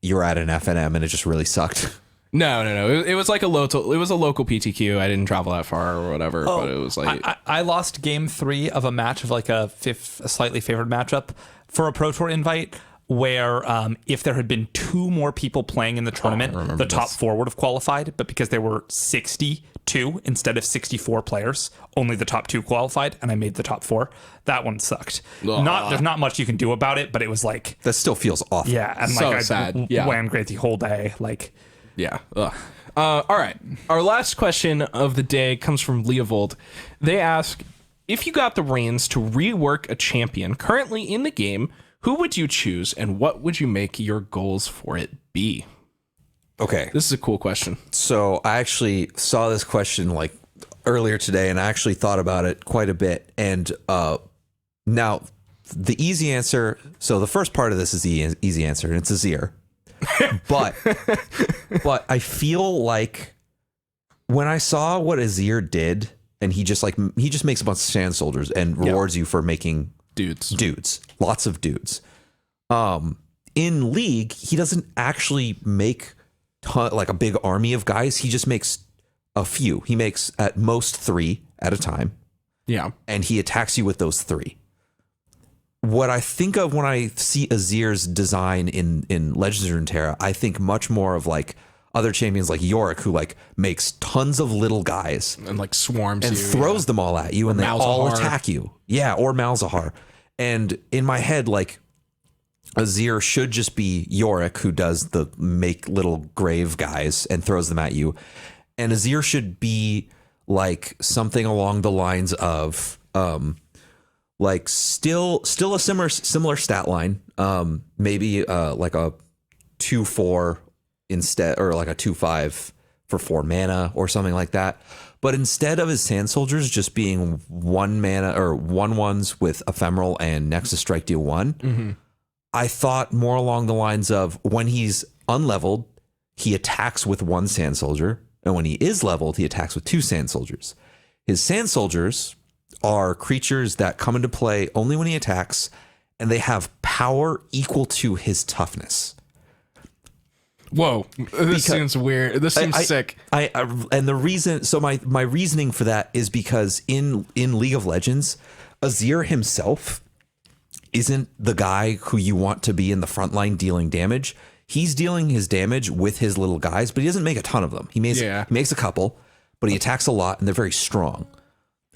you were at an FNM and it just really sucked. No. It was like a local PTQ. I didn't travel that far or whatever, but it was like I lost game 3 of a match of like a slightly favored matchup for a Pro Tour invite where if there had been 2 more people playing in the tournament, the top 4 would have qualified, but because there were 62 instead of 64 players, only the top 2 qualified, and I made the top 4. That one sucked. There's not much you can do about it, but it was like that still feels awful. Yeah, and so like sad. I wham great the whole day, like. Yeah. All right. Our last question of the day comes from Leovold. They ask, if you got the reins to rework a champion currently in the game, who would you choose and what would you make your goals for it be? Okay. This is a cool question. So I actually saw this question like earlier today, and I actually thought about it quite a bit. And now the easy answer. So the first part of this is the easy answer, and it's Azir. But I feel like when I saw what Azir did, and he just makes a bunch of sand soldiers and rewards you for making dudes, lots of dudes. In League, he doesn't actually make like a big army of guys. He just makes a few. He makes at most 3 at a time. Yeah. And he attacks you with those 3. What I think of when I see Azir's design in Legends of Runeterra, I think much more of like other champions like Yorick, who like makes tons of little guys and like swarms and you, throws them all at you, and they all attack you. Yeah, or Malzahar. And in my head, like Azir should just be Yorick, who does the make little grave guys and throws them at you. And Azir should be like something along the lines of like still a similar stat line, maybe like a 2/4 instead, or like a 2/5 for 4 mana or something like that. But instead of his sand soldiers just being 1 mana or 1/1s with ephemeral and Nexus Strike deal 1, I thought more along the lines of when he's unleveled, he attacks with 1 sand soldier, and when he is leveled, he attacks with 2 sand soldiers. His sand soldiers are creatures that come into play only when he attacks, and they have power equal to his toughness. Whoa, this seems weird. This seems sick. And the reason, so my reasoning for that is because in League of Legends, Azir himself isn't the guy who you want to be in the front line dealing damage. He's dealing his damage with his little guys, but he doesn't make a ton of them. He makes a couple, but he attacks a lot, and they're very strong.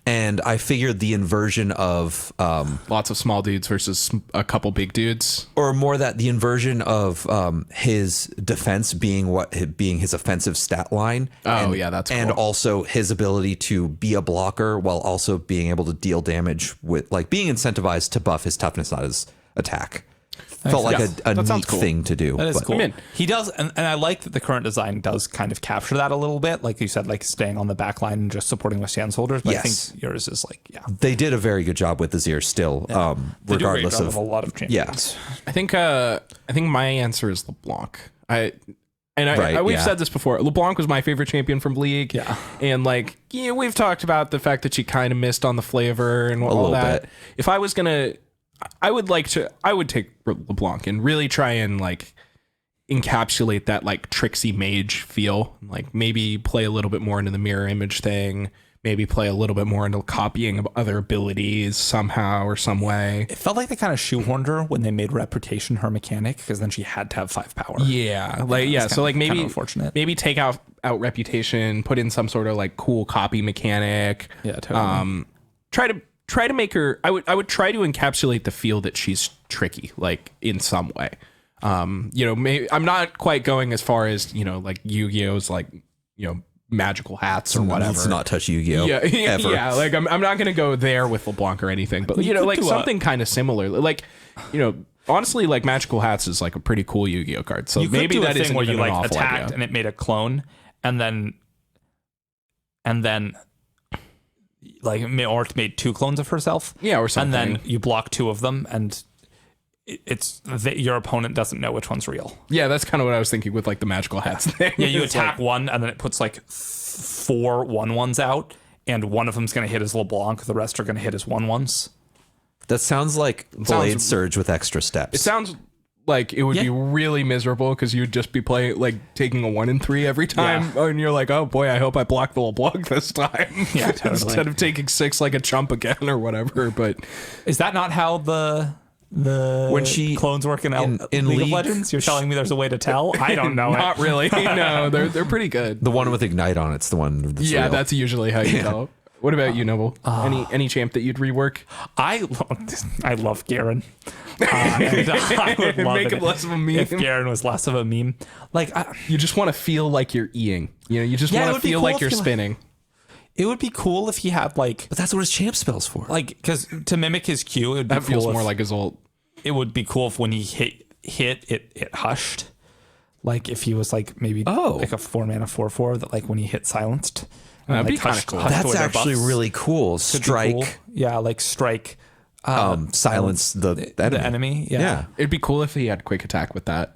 And I figured the inversion of lots of small dudes versus a couple big dudes, or more that the inversion of his defense being his offensive stat line. That's cool. And also his ability to be a blocker while also being able to deal damage with like being incentivized to buff his toughness, not his attack. Felt like a neat thing to do. That is cool. He does, and I like that the current design does kind of capture that a little bit. Like you said, like staying on the back line and just supporting with sand soldiers. But I think yours is like, they did a very good job with Azir still, regardless of a lot of champions. I think my answer is LeBlanc. We've said this before. LeBlanc was my favorite champion from League. Yeah. And we've talked about the fact that she kind of missed on the flavor and all that. Bit. If I was gonna, I would take LeBlanc and really try and like encapsulate that like tricksy mage feel. Like maybe play a little bit more into the mirror image thing. Maybe play a little bit more into copying of other abilities somehow or some way. It felt like they kind of shoehorned her when they made Reputation her mechanic, because then she had to have 5 power. Yeah, so like maybe unfortunate. Maybe take out Reputation, put in some sort of like cool copy mechanic. Yeah, totally. Try to make her. I would try to encapsulate the feel that she's tricky, like in some way. Maybe I'm not quite going as far as like Yu-Gi-Oh's like magical hats or whatever. Let's not touch Yu-Gi-Oh. Ever. Yeah. Like I'm not gonna go there with LeBlanc or anything, but like something kind of similar. Like honestly, like magical hats is like a pretty cool Yu-Gi-Oh card. So maybe that isn't where even you an like awful attacked idea. and it made a clone, and then like or made 2 clones of herself. Yeah, or something. And then you block 2 of them, and it's your opponent doesn't know which one's real. Yeah, that's kind of what I was thinking with like the magical hats thing. Yeah, you attack one, and then it puts like 4 1/1s out, and one of them's going to hit as LeBlanc, the rest are going to hit as 1/1s. That sounds like Blade Surge with extra steps. It sounds like it would be really miserable because you'd just be playing like taking a 1 and 3 every time, and you're like, oh boy, I hope I block the LeBlanc this time. Yeah, totally. Instead of taking 6 like a chump again or whatever. But is that not how the when she clones work in League of Legends? You're telling me there's a way to tell? I don't know. Not really. No, they're pretty good. The one with Ignite on it's the one that's real. That's usually how you tell. What about you, Noble? Any champ that you'd rework? I love Garen. I would love Make him less of a meme. If Garen was less of a meme. Like you just want to feel like you're eating. You just want to feel like you're spinning. It would be cool if he had like, But that's what his champ spell's for. like, because to mimic his Q, it would be That feels cool more if, like his ult. it would be cool if when he hit it hushed. Like if he was like maybe like a 4-mana 4/4 that like when he hit silenced. That'd like be kinda cool. hushed That's away their actually buffs. really cool. Could be Strike, cool. Yeah, like strike. silence the enemy. Yeah. It'd be cool if he had quick attack with that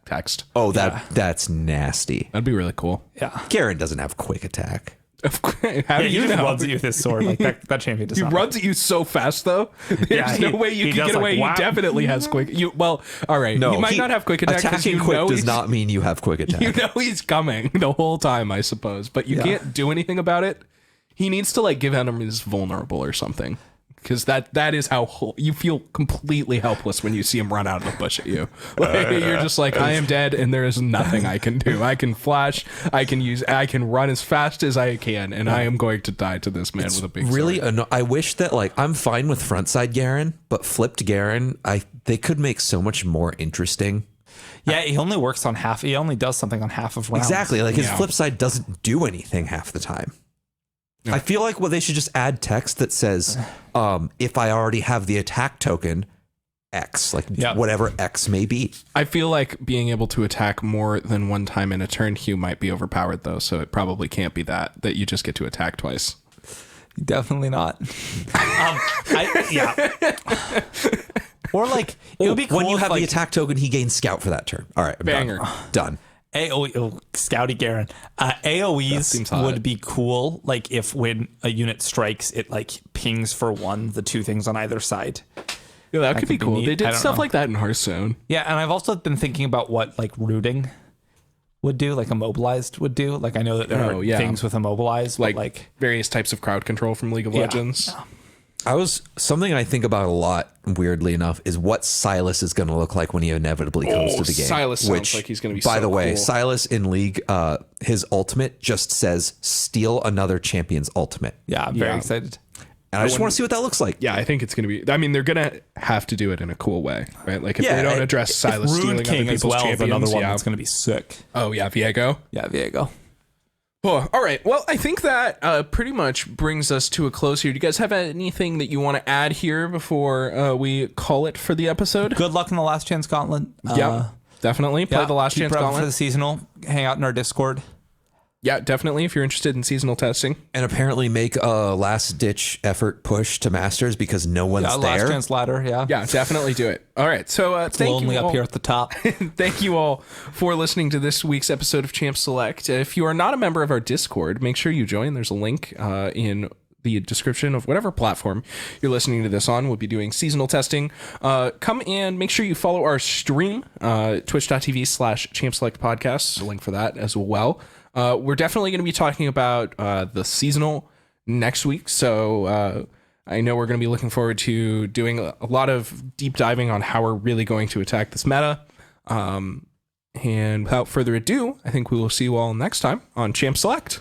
text. Oh, that's nasty. That'd be really cool. Yeah. Garen doesn't have quick attack. How do He you just know? runs at you with his sword. Like that champion does He not. runs at you so fast, though. There's Yeah, no he- way you he can does get away. like, wow. He definitely has quick. All right. No, he might not have quick attack because Attacking you quick know does he's- not mean you have quick attack. You know he's coming the whole time, I suppose, but you can't do anything about it. He needs to like give enemies vulnerable or something, because that is how you feel completely helpless when you see him run out of the bush at you. Like, you're just like, I am dead, and there is nothing I can do. I can flash, I can run as fast as I can, and I am going to die to this man with a big Really, sword. I wish that like I'm fine with frontside Garen, but flipped Garen, they could make so much more interesting. Yeah, he only works on half. He only does something on half of rounds. Exactly, like his Yeah. flip side doesn't do anything half the time. I feel like they should just add text that says, if I already have the attack token, X, like whatever X may be. I feel like being able to attack more than one time in a turn queue might be overpowered, though, so it probably can't be that you just get to attack twice. Definitely not. Or like it would be cool When you if, have like, the attack token, he gains scout for that turn. All right, I'm Banger. Done. Scouty Garen. That seems AoEs hot. would be cool. Like if when a unit strikes, it like pings for one, the two things on either side. Yeah, that could be could be cool. neat. They I did don't stuff know. like that in Hearthstone. Yeah, and I've also been thinking about what like rooting would do, like immobilized would do. Like I know that there are things with immobilized, but like various types of crowd control from League of Legends. Something I think about a lot, weirdly enough, is what Silas is going to look like when he inevitably comes to the game. Silas sounds like he's going to be by so the way, cool. Silas in League, his ultimate just says steal another champion's ultimate. yeah, I'm very excited. And I just want to see what that looks like. Yeah, I think it's going to be. I mean, they're going to have to do it in a cool way, right? Like if they don't address Silas stealing Rune King other as people's well is champions, another one that's going to be sick. Oh yeah, Viego. Yeah, Viego. Oh, all right. Well, I think that pretty much brings us to a close here. Do you guys have anything that you want to add here before we call it for the episode? Good luck in the Last Chance Gauntlet. Yeah, definitely. Play the Last keep Chance prepping Gauntlet. for the seasonal. Hang out in our Discord. Yeah, definitely. If you're interested in seasonal testing. And apparently make a last-ditch effort push to Masters because no one's there. Last Chance Ladder. Yeah. Yeah, definitely do it. All right. So thank Lonely you up all. here at the top. Thank you all for listening to this week's episode of Champ Select. If you are not a member of our Discord, make sure you join. There's a link in the description of whatever platform you're listening to this on. We'll be doing seasonal testing. Come and make sure you follow our stream, twitch.tv/Champ Select Podcast. There's a link for that as well. We're definitely going to be talking about the seasonal next week. So I know we're going to be looking forward to doing a lot of deep diving on how we're really going to attack this meta. And without further ado, I think we will see you all next time on Champ Select.